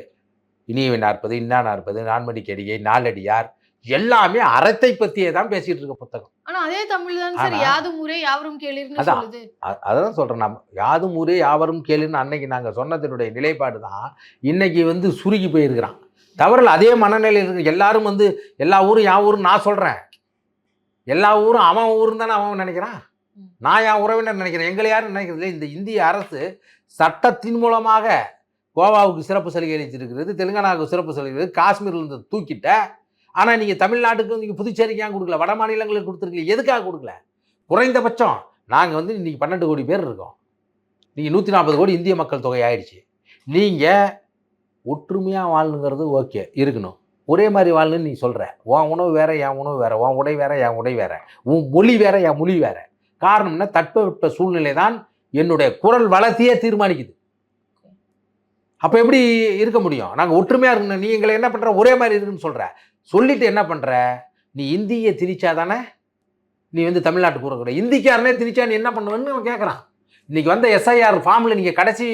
இனியவை 40, இன்னா 40, நான்மடிக்கடிகை, நாலடியார் எல்லாமே அறத்தை பற்றியே தான் பேசிட்டு இருக்க புத்தகம். ஆனா அதே தமிழ் தான் சார் யாதும் ஊரே யாவரும் கேளீர்னு சொல்லுது. அதான் சொல்றேன். நம்ம யாதும் ஊரே யாவரும் கேளுன்னு அன்னைக்கு நாங்கள் சொன்னதனுடைய நிலைப்பாடு தான் இன்னைக்கு வந்து சுருகி போயிருக்கிறான். தவறல அதே மனநிலையில் இருக்கு. எல்லாரும் வந்து எல்லா ஊரும் யா ஊரும் நான் சொல்றேன். எல்லா ஊரும் அவன் ஊருன்னு தானே அவன் நினைக்கிறான். நான் என் உறவினர் நினைக்கிறேன். எங்களை யாரும் நினைக்கிறது. இந்த இந்திய அரசு சட்டத்தின் மூலமாக கோவாவுக்கு சிறப்பு சலுகை அளிச்சிருக்கிறது, தெலுங்கானாவுக்கு சிறப்பு சலுகை, காஷ்மீரில் இருந்து தூக்கிட்ட. ஆனால் நீங்கள் தமிழ்நாட்டுக்கு நீங்கள் புதுச்சேரிக்கு ஏன் கொடுக்கல? வட மாநிலங்களுக்கு கொடுத்துருக்கீங்க. எதுக்காக கொடுக்கல? குறைந்தபட்சம் நாங்கள் வந்து இன்றைக்கி 12 கோடி பேர் இருக்கோம். நீங்கள் 140 கோடி இந்திய மக்கள் தொகை ஆயிடுச்சு. நீங்கள் ஒற்றுமையாக வாழணுங்கிறது ஓகே இருக்கணும். ஒரே மாதிரி வாழணுன்னு நீ சொல்கிற. உன் உணவு வேறு, என் உணவு வேறு, உன் உடை வேறு, என் உடை வேறு, உன் மொழி வேறு, என் மொழி வேறு. காரணம்னா தட்பவெட்ப சூழ்நிலை தான் என்னுடைய குரல் வளத்தையே தீர்மானிக்குது. அப்போ எப்படி இருக்க முடியும்? நாங்கள் ஒற்றுமையாக இருக்கணும். நீ எங்களை என்ன பண்ணுற? ஒரே மாதிரி இருக்குன்னு சொல்கிற. சொல்லிட்டு என்ன பண்ணுற? நீ இந்தியை திணிச்சா தானே நீ வந்து தமிழ்நாட்டுக்கு கூறக்கூடாது. இந்திக்காரனே திணிச்சா நீ என்ன பண்ணுவேன்னு அவன் கேட்குறான். இன்றைக்கி வந்த எஸ்ஐஆர் ஃபார்மில் நீங்கள் கடைசி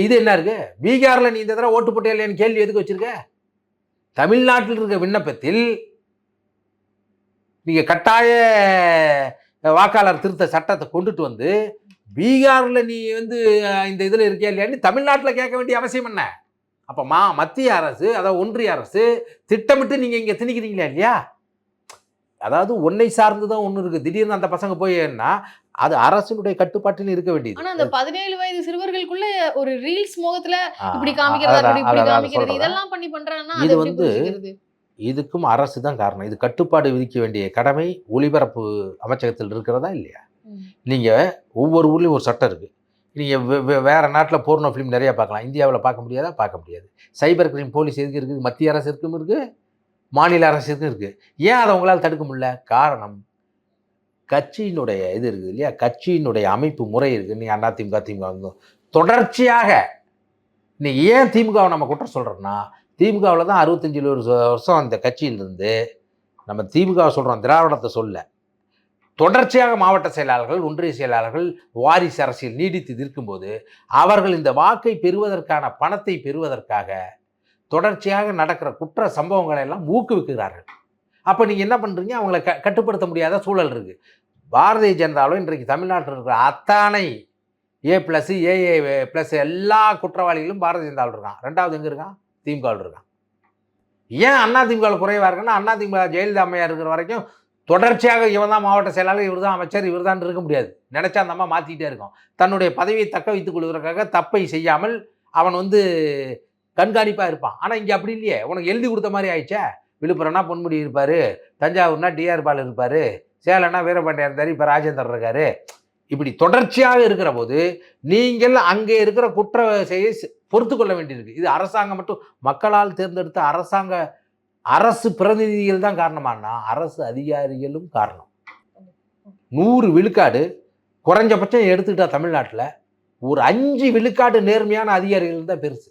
இது என்ன இருக்குது? பீகாரில் நீ இந்த தடவை ஓட்டு போட்டே இல்லையான்னு கேள்வி எதுக்கு வச்சுருக்க? தமிழ்நாட்டில் இருக்க விண்ணப்பத்தில் நீங்கள் கட்டாய வாக்காளர் திருத்த சட்டத்தை கொண்டுட்டு வந்து பீகாரில் நீ வந்து இந்த இதில் இருக்கியா இல்லையான்னு தமிழ்நாட்டில் கேட்க வேண்டிய அவசியம் என்ன? அப்போ மத்திய அரசு, அதாவது ஒன்றிய அரசு திட்டமிட்டு நீங்கள் இங்கே திணிக்கிறீங்களா இல்லையா? அதாவது ஒன்றை சார்ந்து தான் ஒன்று இருக்குது. திடீர்னு அந்த பசங்க போய்னா அது அரசினுடைய கட்டுப்பாட்டில் இருக்க வேண்டியது. ஆனா அந்த 17 வயது சிறுவர்களுக்குள்ள ஒரு ரீல்ஸ் மோகத்துல இப்படி காமிக்கிறதா, இப்படி காமிக்கிறது, இதெல்லாம் பண்ணி பண்றாங்கன்னா இது வந்து இதுக்கும் அரசு தான் காரணம். இது கட்டுப்பாடு விதிக்க வேண்டிய கடமை ஒளிபரப்பு அமைச்சகத்தில் இருக்கிறதா இல்லையா? நீங்கள் ஒவ்வொரு ஊர்லேயும் ஒரு சட்டம் இருக்குது. நீங்கள் வேறு நாட்டில் போர்னோ ஃபிலிம் நிறையா பார்க்கலாம். இந்தியாவில் பார்க்க முடியாதா? பார்க்க முடியாது. சைபர் கிரைம் போலீஸ் எதுக்கு இருக்குது? மத்திய அரசு இருக்கும் இருக்குது, மாநில அரசு இருக்குது. ஏன் அதை உங்களால் தடுக்க முடியல? காரணம் கட்சியினுடைய இது இருக்குது இல்லையா? கட்சியினுடைய அமைப்பு முறை இருக்குது. நீ அதிமுக திமுக வந்து தொடர்ச்சியாக நீ ஏன் திமுகவை நம்ம குற்றம் சொல்கிறோன்னா, திமுகவில் தான் 65 வருஷம் அந்த கட்சியிலிருந்து நம்ம திமுகவை சொல்கிறோம், திராவிடத்தை சொல்ல. தொடர்ச்சியாக மாவட்ட செயலாளர்கள், ஒன்றிய செயலாளர்கள் வாரிசு அரசியல் நீடித்து இருக்கும்போது அவர்கள் இந்த வாக்கை பெறுவதற்கான பணத்தை பெறுவதற்காக தொடர்ச்சியாக நடக்கிற குற்ற சம்பவங்களை எல்லாம் ஊக்குவிக்கிறார்கள். அப்போ நீங்கள் என்ன பண்ணுறீங்க? அவங்கள கட்டுப்படுத்த முடியாத சூழல் இருக்குது. பாரதிய ஜனதாவில் இன்றைக்கு தமிழ்நாட்டில் இருக்கிற அத்தனை A+, AA+ எல்லா குற்றவாளிகளும் பாரதிய ஜனதாவில் இருக்கான். ரெண்டாவது எங்கே இருக்கான்? திமுகவில் இருக்கான். ஏன் அதிமுகவில் குறைவாக இருக்குன்னா, அதிமுக ஜெயலலிதா அம்மையார் இருக்கிற வரைக்கும் தொடர்ச்சியாக இவன் தான் மாவட்ட செயலாளர், இவர் தான் அமைச்சர், இவர் தான் இருக்க முடியாது. நினைச்சா அந்த அம்மா மாற்றிக்கிட்டே இருக்கும். தன்னுடைய பதவியை தக்க வைத்துக் கொள்வதற்காக தப்பை செய்யாமல் அவன் வந்து கண்காணிப்பாக இருப்பான். ஆனால் இங்கே அப்படி இல்லையே, உனக்கு எழுதி கொடுத்த மாதிரி ஆயிடுச்சே. விழுப்புரம்னா பொன்முடி இருப்பார், தஞ்சாவூர்னா டிஆர் பால் இருப்பார், சேலம்னா வீரபாண்டியன் இருந்தார், இப்போ ராஜேந்தர் இருக்காரு. இப்படி தொடர்ச்சியாக இருக்கிற போது நீங்கள் அங்கே இருக்கிற குற்ற செய்ய பொறுத்து கொள்ள வேண்டியிருக்கு. இது அரசாங்கம் மட்டும், மக்களால் தேர்ந்தெடுத்த அரசு பிரதிநிதிகள் தான் காரணமானா அரசு அதிகாரிகளும் காரணம். 100 விழுக்காடு குறைஞ்சபட்சம் எடுத்துக்கிட்டா தமிழ்நாட்டில் ஒரு 5 விழுக்காடு நேர்மையான அதிகாரிகள் தான் பெருசு.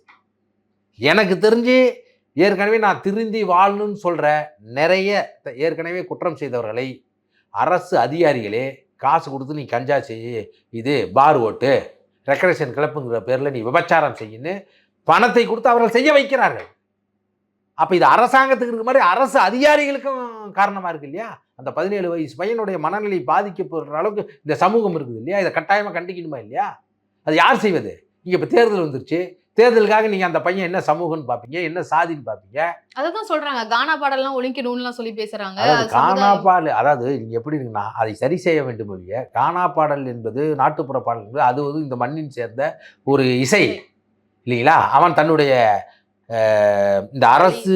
எனக்கு தெரிஞ்சு ஏற்கனவே நான் திருந்தி வாழணும்னு சொல்கிற நிறைய ஏற்கனவே குற்றம் செய்தவர்களை அரசு அதிகாரிகளே காசு கொடுத்து நீ கஞ்சா செய்யு, இது பார் ஓட்டு, ரெக்ரேஷன் கிளப்புங்கிற பேரில் நீ விபச்சாரம் செய்யுன்னு பணத்தை கொடுத்து அவர்கள் செய்ய வைக்கிறார்கள். அப்போ இது அரசாங்கத்துக்கு இருக்க மாதிரி அரசு அதிகாரிகளுக்கும் காரணமாக இருக்கு இல்லையா? அந்த 17 வயசு பையனுடைய மனநிலை பாதிக்கப்படுற அளவுக்கு இந்த சமூகம் இருக்குது இல்லையா? இதை கட்டாயமாக கண்டிக்கணுமா இல்லையா? அது யார் செய்வது? இங்கே இப்போ தேர்தல் வந்துருச்சு, தேர்தலுக்காக நீங்கள் அந்த பையன் என்ன சமூகம்னு பார்ப்பீங்க, என்ன சாதின்னு பார்ப்பீங்க. அதான் சொல்றாங்க, கானா பாடல்லாம் ஒழிக்கணும்லாம் சொல்லி பேசுறாங்க. அதாவது கானா பாடல், அதாவது நீங்கள் எப்படி இருக்குன்னா அதை சரி செய்ய வேண்டும் இல்லையா? கானா பாடல் என்பது நாட்டுப்புற பாடல் என்பது அது வந்து இந்த மண்ணின் சேர்ந்த ஒரு இசை இல்லைங்களா? அவன் தன்னுடைய இந்த அரசு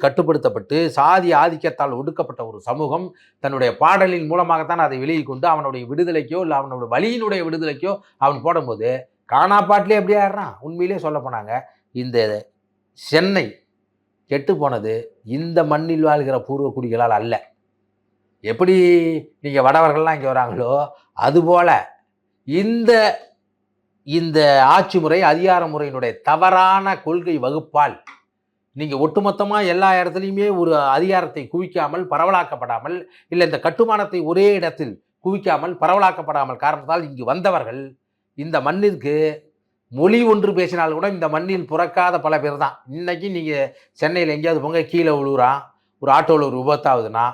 கட்டுப்படுத்தப்பட்டு சாதி ஆதிக்கத்தால் ஒடுக்கப்பட்ட ஒரு சமூகம் தன்னுடைய பாடலின் மூலமாகத்தான் அதை வெளியே கொண்டு அவனுடைய விடுதலைக்கோ இல்லை அவனுடைய வழியினுடைய விடுதலைக்கோ அவன் போடும்போது கானா பாட்டிலே எப்படி ஆடுறான். உண்மையிலே சொல்ல போனாங்க, இந்த சென்னை கெட்டு போனது இந்த மண்ணில் வாழ்கிற பூர்வ குடிகளால் அல்ல. எப்படி நீங்கள் வடவர்கள்லாம் இங்கே வராங்களோ அதுபோல இந்த இந்த ஆட்சி முறை அதிகார முறையினுடைய தவறான கொள்கை வகுப்பால் நீங்கள் ஒட்டுமொத்தமாக எல்லா இடத்துலையுமே ஒரு அதிகாரத்தை குவிக்காமல் பரவலாக்கப்படாமல், இல்லை இந்த கட்டுமானத்தை ஒரே இடத்தில் குவிக்காமல் பரவலாக்கப்படாமல் காரணத்தால் இங்கு வந்தவர்கள் இந்த மண்ணிற்கு மொழி ஒன்று பேசினால் கூட இந்த மண்ணில் பிறக்காத பல பேர் தான். இன்றைக்கி நீங்கள் சென்னையில் எங்கேயாவது போங்க, கீழே விழுறான், ஒரு ஆட்டோவில் ஒரு விபத்தாகுதுன்னா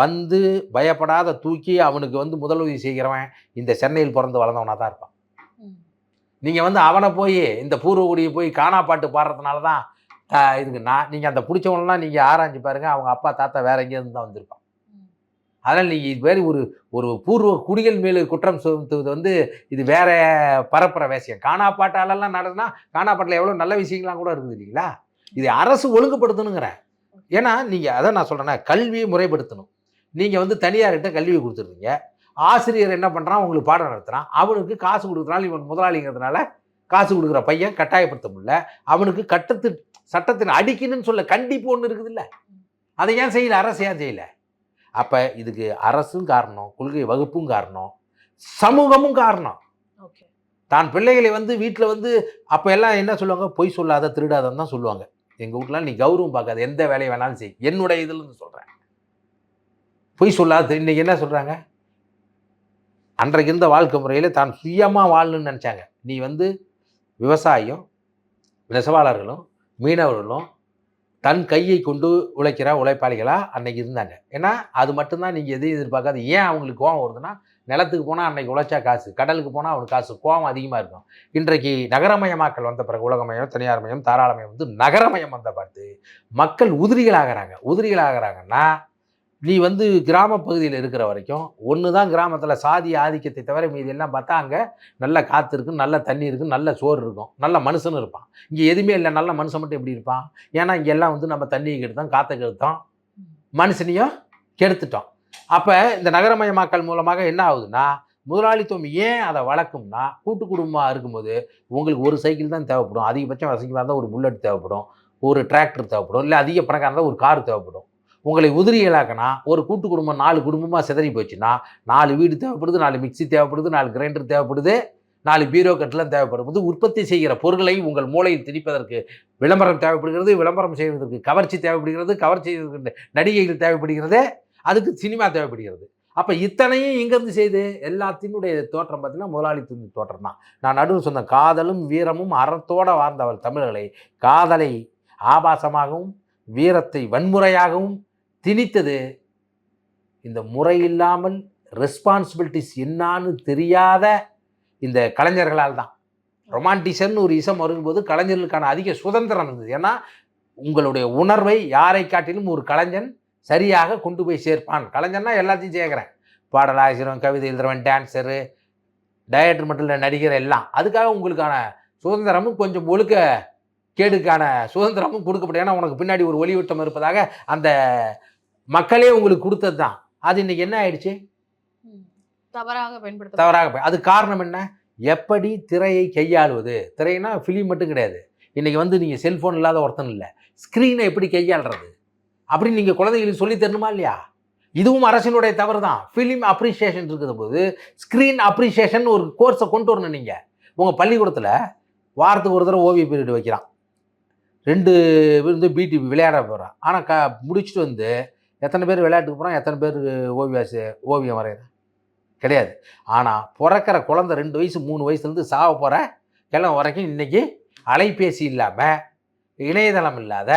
வந்து பயப்படாத தூக்கி அவனுக்கு வந்து முதலுதவி செய்கிறவன் இந்த சென்னையில் பிறந்து வளர்ந்தவனாக தான் இருப்பான். நீங்கள் வந்து அவனை போய் இந்த பூர்வகுடியை போய் கானா பாட்டு பாடுறதுனால தான் இருக்குன்னா நீங்கள் அந்த பிடிச்சவங்களாம் நீங்கள் ஆராய்ச்சி பாருங்கள், அவங்க அப்பா தாத்தா வேற எங்கேயிருந்து தான் வந்திருப்பான். அதனால் நீங்கள் இது மாதிரி ஒரு பூர்வ குடிகள் மேலே குற்றம் சுமத்துவது வந்து இது வேற பரப்புற விஷயம். கானா பாட்டாலெல்லாம் நடந்தா கானா பாட்டில் எவ்வளோ நல்ல விஷயங்கள்லாம் கூட இருக்குது இல்லைங்களா? இது அரசு ஒழுங்குபடுத்தணுங்கிறேன். ஏன்னா நீங்கள் அதான் நான் சொல்கிறேன்னா, கல்வியை முறைப்படுத்தணும். நீங்கள் வந்து தனியார்கிட்ட கல்வியை கொடுத்துருந்தீங்க, ஆசிரியர் என்ன பண்ணுறான், உங்களுக்கு பாடம் நடத்துகிறான், அவனுக்கு காசு கொடுக்குறனால இவன் முதலாளிங்கிறதுனால காசு கொடுக்குற பையன் கட்டாயப்படுத்த முடியல, அவனுக்கு சட்டத்தின் அடிக்கணும்னு சொல்ல கண்டிப்பு ஒன்று இருக்குது இல்லை, அதை ஏன் செய்யலை, அரசு ஏன் செய்யலை? அப்போ இதுக்கு அரசும் காரணம், கொள்கை வகுப்பும் காரணம், சமூகமும் காரணம். தான் பிள்ளைகளை வந்து வீட்டில் வந்து அப்போ எல்லாம் என்ன சொல்லுவாங்க, பொய் சொல்லாத திருடாதன்னு தான் சொல்லுவாங்க. எங்கள் வீட்டில் நீ கௌரவம் பார்க்காத, எந்த வேலையை வேணாலும் செய், என்னுடைய இதுலேருந்து சொல்கிறேன். பொய் சொல்லாத. இன்னைக்கு என்ன சொல்கிறாங்க, அன்றைக்கு இருந்த வாழ்க்கை முறையில் தான் சுயமாக வாழணும்னு நினச்சாங்க. நீ வந்து விவசாயியும் நெசவாளர்களும் மீனவர்களும் தன் கையை கொண்டு உழைக்கிற உழைப்பாளிகளாக அன்னைக்கு இருந்தாங்க. ஏன்னா அது மட்டும்தான் நீங்கள் எதையும் எதிர்பார்க்காது. ஏன் அவங்களுக்கு கோவம் வருதுன்னா, நிலத்துக்கு போனால் அன்னைக்கு உழைச்சா காசு, கடலுக்கு போனால் அவனுக்கு காசு, கோவம் அதிகமாக இருக்கும். இன்றைக்கு நகரமயமாக்கல் வந்த பிறகு உலகமயம், தனியார் மயம், தாராளமயம் வந்து நகரமயம் வந்த பார்த்து மக்கள் உதிரிகளாகிறாங்கன்னா, நீ வந்து கிராம பகுதியில் இருக்கிற வரைக்கும் ஒன்று தான் கிராமத்தில் சாதி ஆதிக்கத்தை தவிர மீதி எல்லாம் பார்த்தா அங்கே நல்ல காற்று இருக்கும், நல்ல தண்ணி இருக்கும், நல்ல சோறு இருக்கும், நல்ல மனுஷனும் இருப்பான். இங்கே எதுவுமே இல்லை, நல்ல மனுஷன் மட்டும் எப்படி இருப்பான்? ஏன்னா இங்கே எல்லாம் வந்து நம்ம தண்ணியை கெடுத்தோம், காற்றை கெடுத்தோம், மனுஷனையும் கெடுத்துட்டோம். அப்போ இந்த நகரமயமாக்கல் மூலமாக என்ன ஆகுதுன்னா, முதலாளித்துவம் ஏன் அதை வளர்க்கும்னா, கூட்டு குடும்பமாக இருக்கும்போது உங்களுக்கு ஒரு சைக்கிள் தான் தேவைப்படும், அதிகபட்சம் வசதியாக இருந்தால் ஒரு புல்லட் தேவைப்படும், ஒரு டிராக்டர் தேவைப்படும், இல்லை அதிக பணக்காக இருந்தால் ஒரு கார் தேவைப்படும். உங்களை உதிரிகளாக்கினா ஒரு கூட்டு குடும்பம் 4 குடும்பமாக சிதறி போச்சுன்னா 4 வீடு தேவைப்படுது, 4 மிக்சி தேவைப்படுது, 4 கிரைண்டர் தேவைப்படுது, 4 பீரோ கட்டெல்லாம் தேவைப்படும்போது உற்பத்தி செய்கிற பொருட்களை உங்கள் மூளையில் திணிப்பதற்கு விளம்பரம் தேவைப்படுகிறது, விளம்பரம் செய்வதற்கு கவர்ச்சி தேவைப்படுகிறது, கவர்ச்சி செய்வதற்கு நடிகைகள் தேவைப்படுகிறது, அதுக்கு சினிமா தேவைப்படுகிறது. அப்போ இத்தனையும் இங்கேருந்து செய்து எல்லாத்தினுடைய தோற்றம் பார்த்தீங்கன்னா முதலாளித்துவ தோற்றம் தான். நான் நடுவு சொன்ன காதலும் வீரமும் அறத்தோடு வாழ்ந்தவர் தமிழர்களை காதலை ஆபாசமாகவும் வீரத்தை வன்முறையாகவும் திணித்தது இந்த முறையில்லாமல் ரெஸ்பான்சிபிலிட்டிஸ் என்னான்னு தெரியாத இந்த கலைஞர்களால் தான். ரொமான்டிசம்னு ஒரு இசம் வரும்போது கலைஞர்களுக்கான அதிக சுதந்திரம் இருந்தது. ஏன்னா உங்களுடைய உணர்வை யாரை காட்டிலும் ஒரு கலைஞன் சரியாக கொண்டு போய் சேர்ப்பான். கலைஞர்னா எல்லாத்தையும் சேர்க்குறேன், பாடல் ஆசிரியர், கவிதை எழுதுறவன், டான்ஸரு, டைரக்டர் மட்டும் இல்லை, நடிகர் எல்லாம். அதுக்காக உங்களுக்கான சுதந்திரமும் கொஞ்சம் ஒழுக்க கேடுக்கான சுதந்திரமும் கொடுக்கப்படும். ஏன்னா உனக்கு பின்னாடி ஒரு ஒளிவட்டம் இருப்பதாக அந்த மக்களே உங்களுக்கு கொடுத்தது தான். அது இன்னைக்கு என்ன ஆயிடுச்சு? தவறாக. அது காரணம் என்ன? எப்படி திரையை கையாளுவது. திரைனா ஃபிலிம் மட்டும் கிடையாது, இன்னைக்கு வந்து நீங்கள் செல்ஃபோன் இல்லாத ஒருத்தன் இல்லை, ஸ்க்ரீனை எப்படி கையாளுறது அப்படின்னு நீங்கள் குழந்தைங்களுக்கு சொல்லி தரணுமா இல்லையா? இதுவும் அரசினுடைய தவறு தான். ஃபிலிம் அப்ரிசியேஷன் இருக்கிற போது ஸ்க்ரீன் அப்ரிசியேஷன் ஒரு கோர்ஸை கொண்டு வரணும். நீங்கள் உங்கள் பள்ளிக்கூடத்தில் வாரத்துக்கு ஒரு தடவை ஓவிய பீரியட் வைக்கிறான், 2 பேர் வந்து பிடிபி விளையாட போகிறான். ஆனால் முடிச்சுட்டு வந்து எத்தனை பேர் விளையாட்டுக்கு போகிறான், எத்தனை பேர் ஓவியம் வரைகிறான்? கிடையாது. ஆனால் பிறக்கிற குழந்தை 2 வயசு 3 வயசுலேருந்து சாவ போகிற கிழமை வரைக்கும் இன்றைக்கி அலைபேசி இல்லாமல், இணையதளம் இல்லாத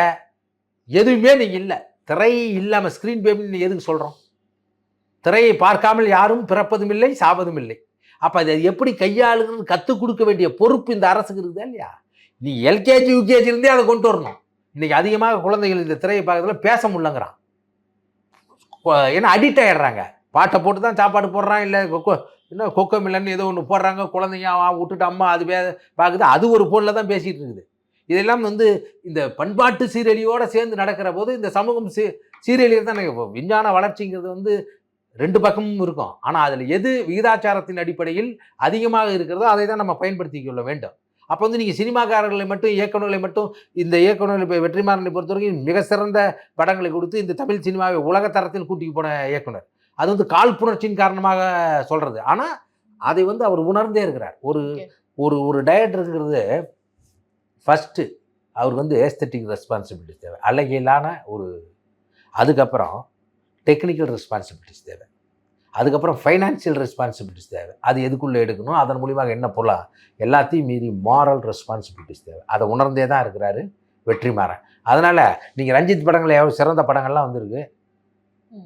எதுவுமே நீங்கள் இல்லை. திரை இல்லாமல் ஸ்க்ரீன் பேபின்னு எதுக்கு சொல்கிறோம்? திரையை பார்க்காமல் யாரும் பிறப்பதும் இல்லை, சாவதும் இல்லை. அப்போ அதை எப்படி கையாளுன்னு கற்றுக் கொடுக்க வேண்டிய பொறுப்பு இந்த அரசுக்கு இருக்குதா இல்லையா? நீ எல்கேஜி யூகேஜிலேருந்தே அதை கொண்டு வரணும். இன்றைக்கி அதிகமாக குழந்தைகள் இந்த திரையை பார்க்கறதுல பேச முடியலங்கிறான். ஏன்னா அடிக்ட் ஆகிடுறாங்க. பாட்டை போட்டு தான் சாப்பாடு போடுறான், இல்லை கொக்கோ மில்லன்னு ஏதோ ஒன்று போடுறாங்க. குழந்தைங்க விட்டுட்டு அம்மா அது பார்க்குது, அது ஒரு ஃபோனில் தான் பேசிகிட்டு இருக்குது. இதெல்லாம் வந்து இந்த பண்பாட்டு சீரழியோடு சேர்ந்து நடக்கிற போது இந்த சமூகம் சீரழியில் தான். விஞ்ஞான வளர்ச்சிங்கிறது வந்து 2 பக்கமும் இருக்கும். ஆனால் அதில் எது விகிதாச்சாரத்தின் அடிப்படையில் அதிகமாக இருக்கிறதோ அதை தான் நம்ம பயன்படுத்தி கொள்ள வேண்டும். அப்போ வந்து நீங்கள் சினிமாக்காரர்களை மட்டும், இயக்குநர்களை மட்டும், இந்த இயக்குநர்கள் இப்போ வெற்றிமாறனை பொறுத்த வரைக்கும் மிக சிறந்த படங்களை கொடுத்து இந்த தமிழ் சினிமாவை உலகத்தரத்தில் கூட்டிக்கு போன இயக்குனர். அது வந்து காழ்ப்புணர்ச்சியின் காரணமாக சொல்கிறது. ஆனால் அதை வந்து அவர் உணர்ந்தே இருக்கிறார். ஒரு ஒரு ஒரு டைரக்டருங்கிறது ஃபஸ்ட்டு அவருக்கு வந்து ஏஸ்தட்டிக் ரெஸ்பான்சிபிலிட்டிஸ் தேவை, அழகியலான ஒரு, அதுக்கப்புறம் டெக்னிக்கல் ரெஸ்பான்சிபிலிட்டிஸ் தேவை, அதுக்கப்புறம் ஃபைனான்சியல் ரெஸ்பான்சிபிலிட்டிஸ் தேவை. அது எதுக்குள்ளே எடுக்கணும், அதன் மூலியமாக என்ன போகலாம், எல்லாத்தையும் மீறி மாரல் ரெஸ்பான்சிபிலிட்டிஸ் தேவை. அதை உணர்ந்தே தான் இருக்கிறாரு வெற்றிமாறன். அதனால் நீங்கள் ரஞ்சித் படங்கள் எவ்வளோ சிறந்த படங்கள்லாம் வந்திருக்கு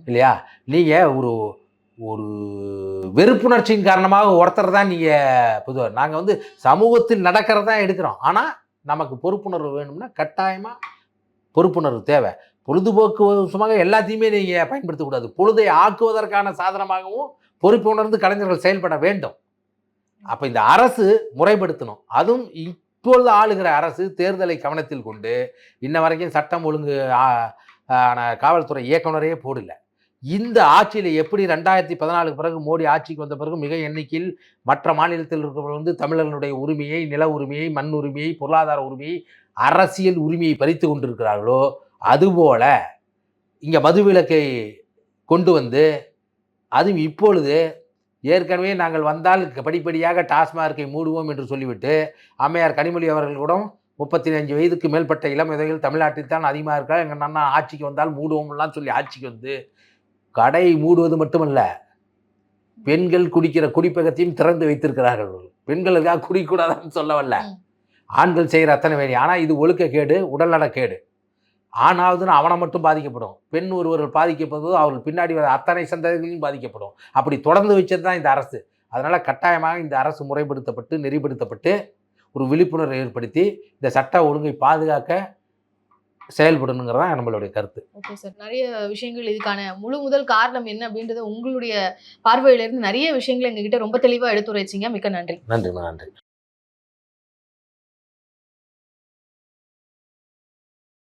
இல்லையா? நீங்கள் ஒரு ஒரு வெறுப்புணர்ச்சியின் காரணமாக ஒருத்தர் தான் நீங்கள் பொதுவாக நாங்கள் வந்து சமூகத்தில் நடக்கிறதான் எடுக்கிறோம். ஆனால் நமக்கு பொறுப்புணர்வு வேணும்னா கட்டாயமாக பொறுப்புணர்வு தேவை. பொழுதுபோக்கு சும்மாக எல்லாத்தையுமே நீங்கள் பயன்படுத்தக்கூடாது. பொழுதை ஆக்குவதற்கான சாதனமாகவும் பொறுப்புணர்ந்து கலைஞர்கள் செயல்பட வேண்டும். அப்போ இந்த அரசு முறைப்படுத்தணும். அதுவும் இப்பொழுது ஆளுகிற அரசு தேர்தலை கவனத்தில் கொண்டு இன்ன வரைக்கும் சட்டம் ஒழுங்கு காவல்துறை இயக்குனரே போடல. இந்த ஆட்சியில் எப்படி 2014 பிறகு மோடி ஆட்சிக்கு வந்த பிறகு மிக எண்ணிக்கையில் மற்ற மாநிலத்தில் இருக்கிறவர்கள் வந்து தமிழர்களுடைய உரிமையை, நில உரிமையை, மண் உரிமையை, பொருளாதார உரிமையை, அரசியல் உரிமையை பறித்து கொண்டிருக்கிறார்களோ, அதுபோல இங்கே மதுவிலக்கை கொண்டு வந்து, அதுவும் இப்பொழுது ஏற்கனவே நாங்கள் வந்தால் படிப்படியாக டாஸ்மார்க்கை மூடுவோம் என்று சொல்லிவிட்டு அம்மையார் கனிமொழி அவர்கள் கூட 35 வயதுக்கு மேற்பட்ட இளம் விதைகள் தமிழ்நாட்டில் தான் அதிகமாக இருக்கா, எங்கள் அண்ணா ஆட்சிக்கு வந்தால் மூடுவோம்லாம் சொல்லி ஆட்சிக்கு வந்து கடை மூடுவது மட்டுமல்ல, பெண்கள் குடிக்கிற குடிப்பகத்தையும் திறந்து வைத்திருக்கிறார்கள். பெண்களுக்காக குடிக்கூடாதுன்னு சொல்ல வரல, ஆண்கள் செய்கிற அத்தனை வேலை. ஆனால் இது ஒழுக்கக்கேடு, உடல்நலக்கேடு. ஆணாவதுன்னு அவனை மட்டும் பாதிக்கப்படும், பெண் ஒருவர்கள் பாதிக்கப்படுவது அவர்கள் பின்னாடி வர அத்தனை சந்ததிகளையும் பாதிக்கப்படும். அப்படி தொடர்ந்து வச்சது தான் இந்த அரசு. அதனால் கட்டாயமாக இந்த அரசு முறைப்படுத்தப்பட்டு நெறிப்படுத்தப்பட்டு ஒரு விழிப்புணர்வை ஏற்படுத்தி இந்த சட்ட ஒழுங்கை பாதுகாக்க செயல்படணுங்கிறதா நம்மளுடைய கருத்து. ஓகே சார், நிறைய விஷயங்கள் இதுக்கான முதல் காரணம் என்ன அப்படின்றத உங்களுடைய பார்வையிலிருந்து நிறைய விஷயங்களை எங்ககிட்ட ரொம்ப தெளிவாக எடுத்துரைச்சிங்க. மிக்க நன்றி. நன்றி.